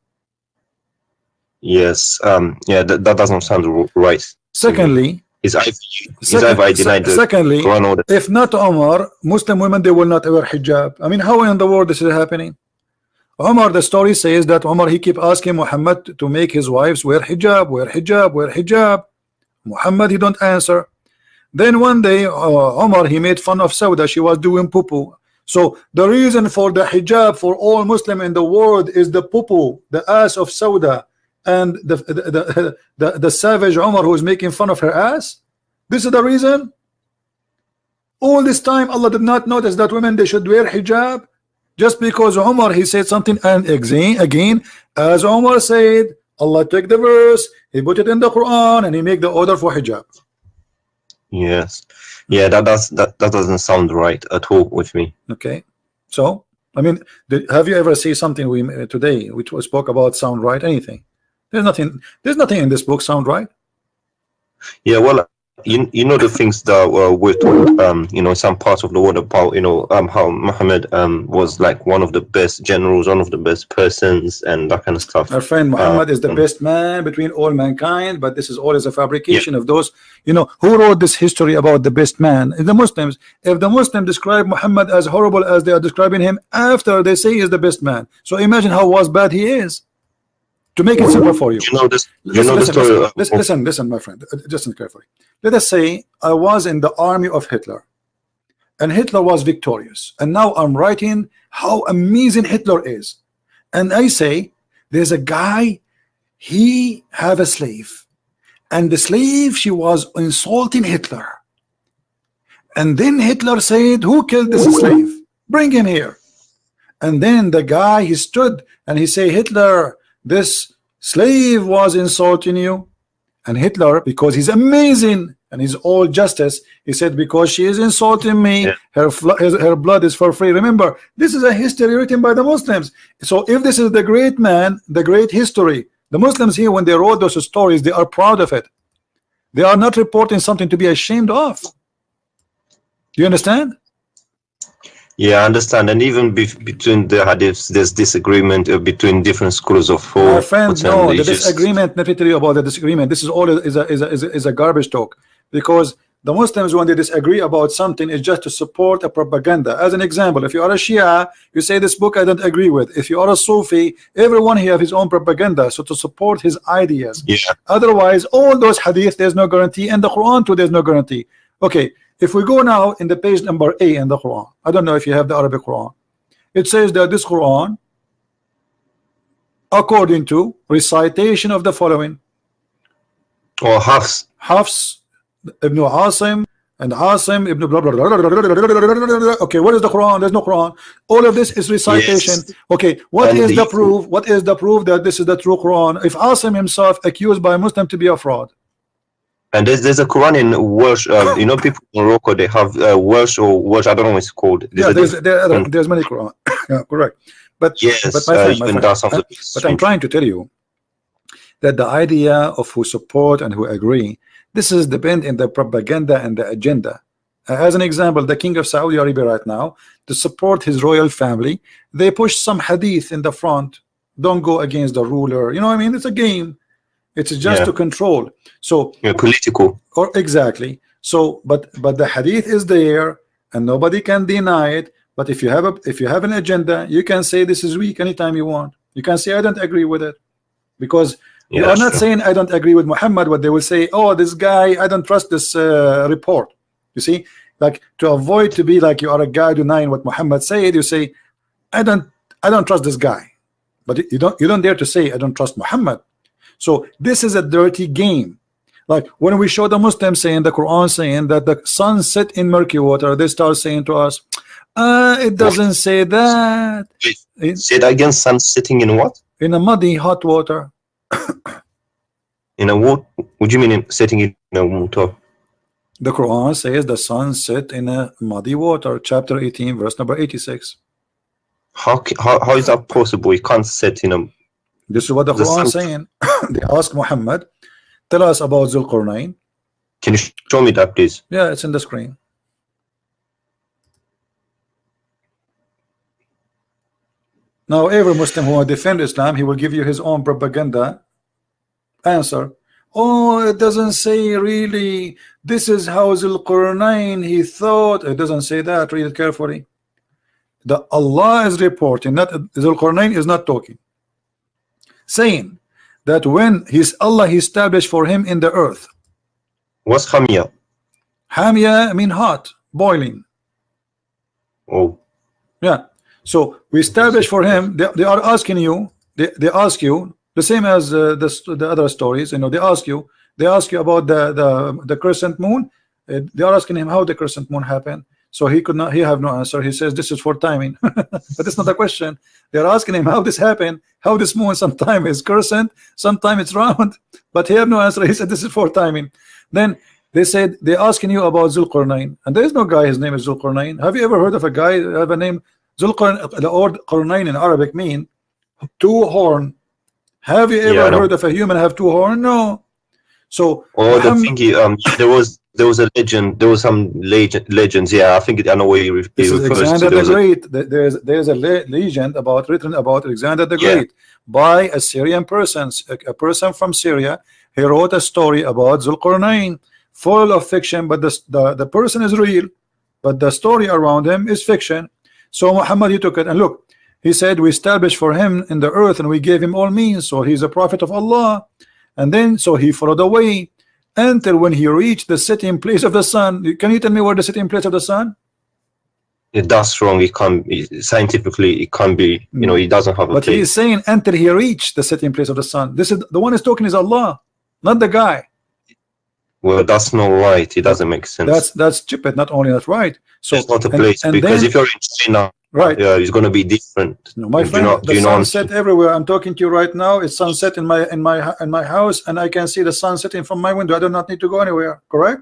Yes. Yeah, that doesn't sound right. Secondly, secondly, if not Umar, Muslim women, they will not wear hijab. I mean, how in the world this is happening? Umar, the story says that Umar, he keep asking Muhammad to make his wives wear hijab, wear hijab, wear hijab. Muhammad, he don't answer. Then one day, Umar, he made fun of Sauda. She was doing poo-poo. So the reason for the hijab for all Muslim in the world is the poo-poo, the ass of Sauda, and the savage Umar who is making fun of her ass. This is the reason. All this time, Allah did not notice that women, they should wear hijab. Just because Umar, he said something, and again, as Umar said, Allah took the verse, he put it in the Quran, and he make the order for hijab. Yes. Yeah, that doesn't sound right at all with me. Okay. So, I mean, have you ever seen something today which was spoke about sound right? Anything? There's nothing in this book sound right. Yeah, well, you know the things that we're told, you know, some parts of the world about, you know, how Muhammad was like one of the best generals, one of the best persons, and that kind of stuff. Our friend Muhammad is the best man between all mankind, but this is always a fabrication of those, you know, who wrote this history about the best man? The Muslims. If the Muslims describe Muhammad as horrible as they are describing him after they say he is the best man, so imagine how bad he is. To make it simple for you, listen, my friend, listen carefully. Let us say I was in the army of Hitler, and Hitler was victorious, and now I'm writing how amazing Hitler is, and I say there's a guy, he have a slave, and the slave, she was insulting Hitler, and then Hitler said, who killed this slave? Bring him here. And then the guy, he stood and he say, Hitler, this slave was insulting you. And Hitler, because he's amazing and he's all justice, he said, because she is insulting me, Yeah. her blood is for free. Remember, this is a history written by the Muslims. So if this is the great man, the great history, the Muslims here, when they wrote those stories, they are proud of it. They are not reporting something to be ashamed of. Do you understand? Yeah, I understand. And even between the hadiths, there's disagreement between different schools of My thought. friend, no, the disagreement, let me tell you about the disagreement. This is all is a garbage talk, because the Muslims, when they disagree about something, is just to support a propaganda. As an example, if you are a Shia, you say this book I don't agree with. If you are a Sufi, everyone here have his own propaganda, so to support his ideas. Yeah. Otherwise, all those hadith, there's no guarantee, and the Quran too, there's no guarantee. Okay, if we go now in the page number A in the Quran, I don't know if you have the Arabic Quran. It says that this Quran, according to recitation of the following, Or Hafs. Ibn Asim and Asim Ibn blah, blah, blah, blah, blah, blah. Okay, what is the Quran? There's no Quran. All of this is recitation. Yes. Okay, what And is the the- proof? What is the proof that this is the true Quran? If Asim himself accused by a Muslim to be a fraud, And there's a Quran in Welsh. You know, people in Morocco, they have Welsh or Welsh. I don't know what it's called. yeah, there's many Quran. Yeah, correct. But Yes, but my friend, even that sounds a bit but I'm strange. trying to tell you that the idea of who support and who agree, this is depend in the propaganda and the agenda. As an example, the king of Saudi Arabia right now, to support his royal family, they push some hadith in the front. Don't go against the ruler. You know what I mean? It's a game. It's just Yeah. to control. So, Yeah, political. or exactly. So, but the hadith is there, and nobody can deny it. But if you have an agenda, you can say this is weak anytime you want. You can say I don't agree with it, because you Yeah, are not sure. saying I don't agree with Muhammad. What they will say, oh, this guy, I don't trust this report. You see, like, to avoid to be like you are a guy denying what Muhammad said, you say I don't trust this guy, but you don't dare to say I don't trust Muhammad. So this is a dirty game. Like when we show the Muslims saying, the Quran saying that the sun set in murky water, they start saying to us, it doesn't say that. Say that again. Sun sitting in what? In a muddy hot water. In a what? What do you mean sitting in a water? The Quran says the sun set in a muddy water, chapter 18, verse number 86. How is that possible? You can't sit in a. This is what the The Quran is sun- saying. They ask Muhammad, tell us about Zulqarnain. Can you show me that, please? Yeah, it's in the screen. Now, every Muslim who will defend Islam, he will give you his own propaganda answer. Oh, it doesn't say really. This is how Zulqarnain he thought. It doesn't say that. Read it carefully. The Allah is reporting, not Zulqarnain is not talking, saying that when Allah he established for him in the earth. What's Hamia? Hamia mean hot, boiling. Oh, Yeah. So we establish for him. They are asking you. They ask you the same as the other stories. You know, they ask you about the crescent moon. They are asking him how the crescent moon happened. So he could not. He have no answer. He says this is for timing. But it's not a question. They are asking him how this happened. How this moon sometime is crescent, sometime it's round. But he have no answer. He said this is for timing. Then they said they're asking you about Zulqarnain, and there is no guy. His name is Zulqarnain. Have you ever heard of a guy have a name? Zulqarnain, the word Qarnain in Arabic mean two horn. Have you ever Yeah, I know. heard of a human have two horn? No. So oh, the Muhammad- thingy. There was a legend. There was some legends. Yeah, I think I know what you this is refers to. Alexander There the was a- Great. There's a legend written about Alexander the Yeah. Great by a Syrian person, a person from Syria. He wrote a story about Zulqarnain, full of fiction, but the person is real, but the story around him is fiction. So Muhammad, he took it and look, he said we established for him in the earth and we gave him all means, so he's a prophet of Allah. And then so he followed the way until when he reached the setting place of the sun. Can you tell me where the setting place of the sun? That's wrong. It can't be scientifically. It can't be. You know, it doesn't have a But he place. is saying until he reached the setting place of the sun. This is the one is talking is Allah, not the guy. Well, that's not right. It doesn't make sense. That's stupid. Not only not right. So It's not a and- place and because then- if you're in China, Right. It's going to be different. No, my friend, the sunset everywhere. I'm talking to you right now. It's sunset in my house, and I can see the sun setting from my window. I do not need to go anywhere. Correct?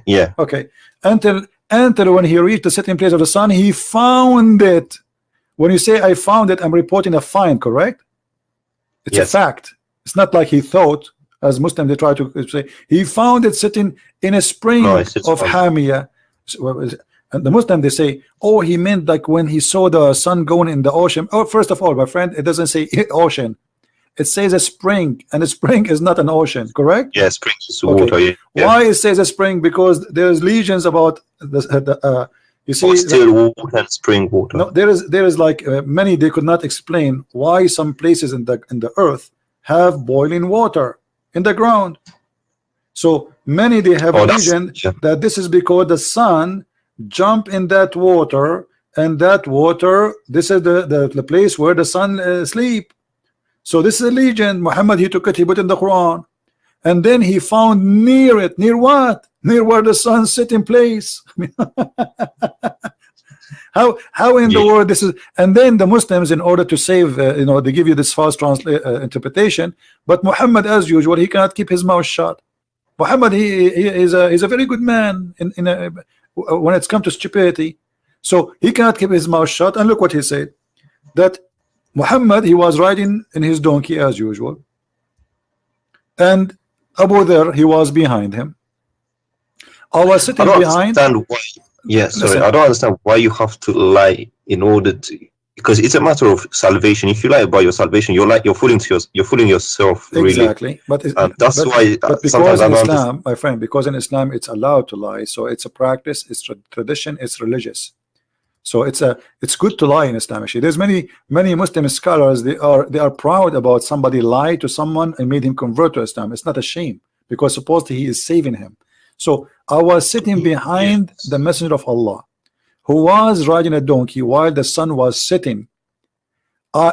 Yeah. Okay. Until when he reached the setting place of the sun, he found it. When you say I found it, I'm reporting a find. Correct? It's a fact. It's not like he thought, as Muslims they try to say. He found it sitting in a spring of Hamia. And the Muslim they say, oh, he meant like when he saw the sun going in the ocean. Oh, first of all, my friend, it doesn't say ocean. It says a spring, and a spring is not an ocean, correct? Yeah, spring is water. Yeah. Why it says a spring? Because there's legions about you see, still water and spring water. No, there is like many. They could not explain why some places in the earth have boiling water in the ground. So many they have legend that this is because the sun jump in that water, and that water, this is the place where the sun sleep. So this is a legend. Muhammad, he took it, he put it in the Quran, and then he found near it. Near what? Near where the sun sit in place. How in the world this is? And then the Muslims, in order to save, they give you this false interpretation. But Muhammad, as usual, he cannot keep his mouth shut. Muhammad, he is a very good man when it's come to stupidity. So he cannot keep his mouth shut. And look what he said, that Muhammad, he was riding in his donkey as usual, and Abu Dharr, he was behind him. I was sitting behind. I don't understand why you have to lie in order to, because it's a matter of salvation. If you lie about your salvation, you're fooling yourself, really. Exactly. But that's why. But because in Islam, my friend, because in Islam it's allowed to lie, so it's a practice, it's tradition, it's religious. So it's good to lie in Islam. Actually, there's many Muslim scholars. They are proud about somebody lied to someone and made him convert to Islam. It's not a shame, because supposedly he is saving him. So I was sitting behind the Messenger of Allah, who was riding a donkey while the sun was setting.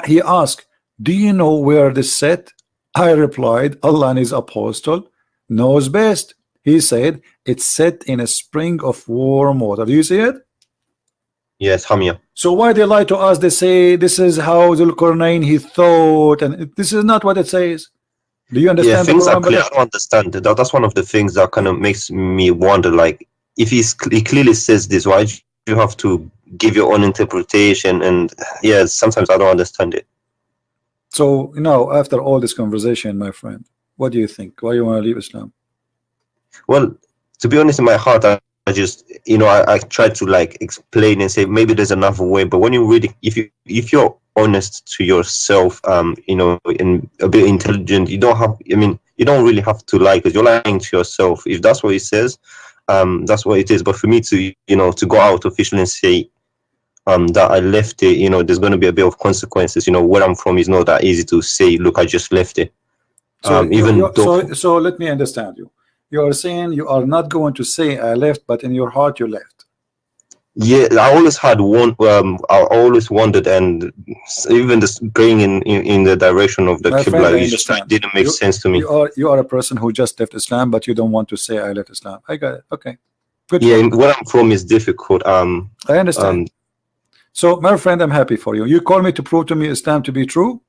He asked, do you know where this set? I replied, Allah and his apostle knows best. He said, it's set in a spring of warm water. Do you see it? Yes, Hamia. So why they lie to us? They say this is how Zulkarnain he thought, and this is not what it says. Do you understand? Yeah, things are clear. I don't understand. That's one of the things that kind of makes me wonder, like, if he clearly says this, why do you have to give your own interpretation? And yeah, sometimes I don't understand it. So after all this conversation, my friend, what do you think? Why you want to leave Islam? Well, to be honest, in my heart, I just I try to like explain and say maybe there's another way. But when you really, if you're honest to yourself, and a bit intelligent, you don't really have to lie, because you're lying to yourself. If that's what it says, that's what it is. But for me to to go out officially and say that I left it, there's going to be a bit of consequences. Where I'm from is not that easy to say, look, I just left it. So let me understand you. You are saying you are not going to say I left, but in your heart you left. Yeah, I always had I always wondered, and even this going in the direction of the Qibla didn't make sense to me. You are a person who just left Islam, but you don't want to say I left Islam. I got it. Okay, good. Yeah, where I'm from is difficult. I understand. So, my friend, I'm happy for you. You call me to prove to me Islam to be true,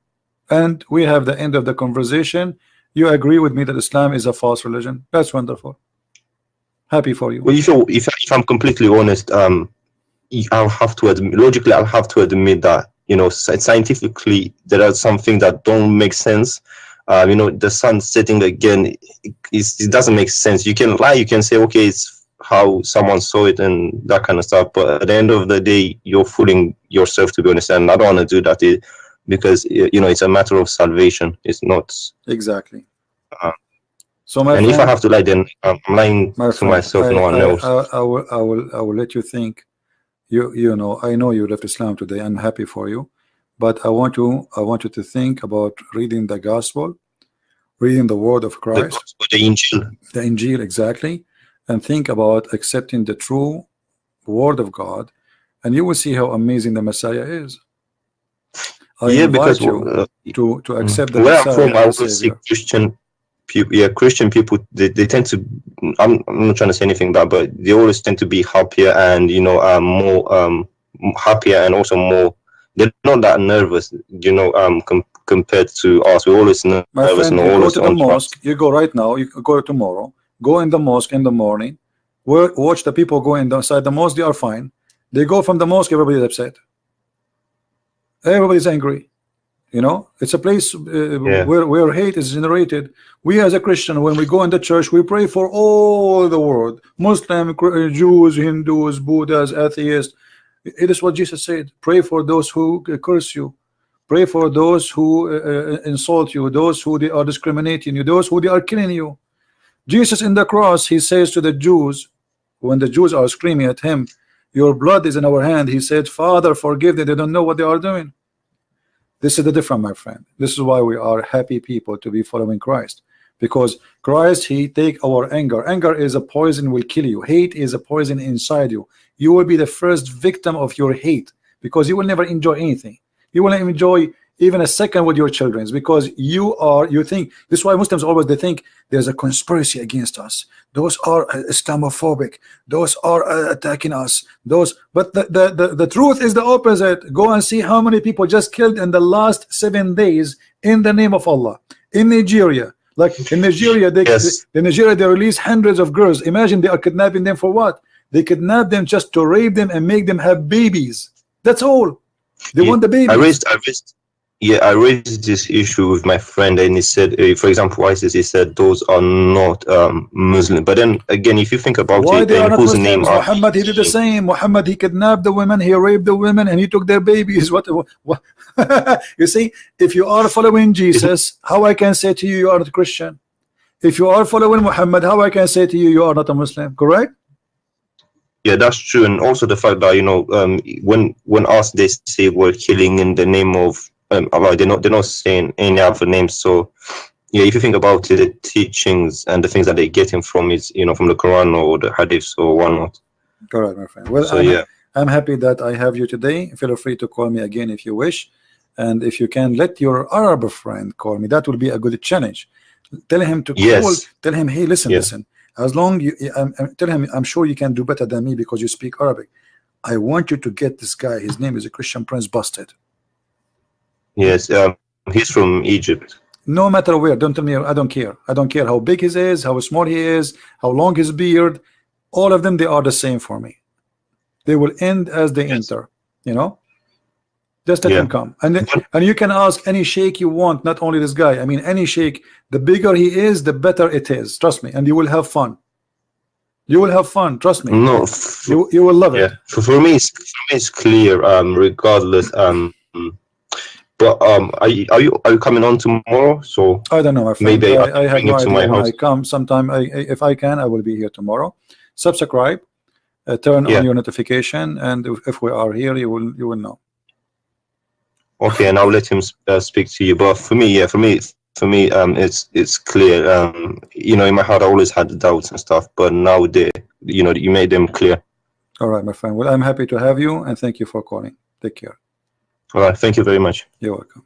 and we have the end of the conversation. You agree with me that Islam is a false religion. That's wonderful. Happy for you. Well, if I'm completely honest, I'll have to admit, logically, I'll have to admit that scientifically there are some things that don't make sense. The sun setting again, it doesn't make sense. You can lie, you can say, okay, it's how someone saw it and that kind of stuff, but at the end of the day, you're fooling yourself, to be honest. And I don't want to do that, because it's a matter of salvation. It's not exactly. So if I have to lie, then I'm lying to myself, no one else. I will let you think. I know you left Islam today. I'm happy for you, but I want you to think about reading the gospel, reading the word of Christ, the Injil. The Injil, exactly, and think about accepting the true word of God, and you will see how amazing the Messiah is. I invite you to accept the Messiah. Where I'm from, I always see Christian people, they tend to, I'm not trying to say anything bad, but they always tend to be happier and more happier and also more. They're not that nervous, you know, compared to us. We're always nervous. My friend, and you go always to the on track. mosque. You go right now. You go tomorrow. Go in the mosque in the morning. Watch the people go inside the mosque. They are fine. They go from the mosque. Everybody's upset. Everybody's angry. You know, it's a place where hate is generated. We as a Christian, when we go in the church, we pray for all the world: Muslim, Jews, Hindus, Buddhas, atheists. It is what Jesus said. Pray for those who curse you. Pray for those who insult you, those who they are discriminating you, those who they are killing you. Jesus in the cross, he says to the Jews, when the Jews are screaming at him, your blood is in our hand, he said, Father, forgive them, they don't know what they are doing. This is the difference, my friend. This is why we are happy people to be following Christ, because Christ, he take our anger. Anger is a poison, will kill you. Hate is a poison inside you. You will be the first victim of your hate, because you will never enjoy anything. You will not enjoy even a second with your children, because you think. This is why Muslims always, they think there's a conspiracy against us. Those are Islamophobic. Those are attacking us. But the truth is the opposite. Go and see how many people just killed in the last 7 days in the name of Allah. In Nigeria, like in Nigeria, they release hundreds of girls. Imagine they are kidnapping them for what? They kidnap them just to rape them and make them have babies. That's all. They want the babies. I raised this issue with my friend, and he said, for example, ISIS, he said those are not Muslim. But then again, if you think about why it, they are not whose Muslims? name Muhammad, he did the same. Muhammad, he kidnapped the women, he raped the women, and he took their babies. What? You see, if you are following Jesus, how I can say to you, you are not a Christian? If you are following Muhammad, how I can say to you, you are not a Muslim? Correct? Yeah, that's true. And also the fact that, you know, when asked, they say we're killing in the name of Allah, they're not saying any other names. So yeah, if you think about it, the teachings and the things that they're getting from is, you know, from the Quran or the Hadiths or whatnot. Correct, my friend. Well, so I'm happy that I have you today. Feel free to call me again if you wish, and if you can, let your Arab friend call me. That will be a good challenge. Tell him to call. Tell him, hey, listen. As long you tell him, I'm sure you can do better than me because you speak Arabic. I want you to get this guy. His name is a Christian Prince Busted. Yes, he's from Egypt. No matter where, don't tell me. I don't care. I don't care how big he is, how small he is, how long his beard. All of them, they are the same for me. They will end as they enter. You know, just let him come, and you can ask any sheikh you want, not only this guy. I mean, any sheikh. The bigger he is, the better it is. Trust me, and you will have fun. You will have fun. Trust me. No, you will love it. For me, it's clear. Regardless. But are you coming on tomorrow? So I don't know, my friend. Maybe I have no idea when house. I come. Sometime, if I can, I will be here tomorrow. Subscribe, turn on your notification, and if we are here, you will know. Okay, and I'll let him speak to you. But for me, it's clear. You know, in my heart, I always had the doubts and stuff, but now you made them clear. All right, my friend. Well, I'm happy to have you, and thank you for calling. Take care. All right, thank you very much. You're welcome.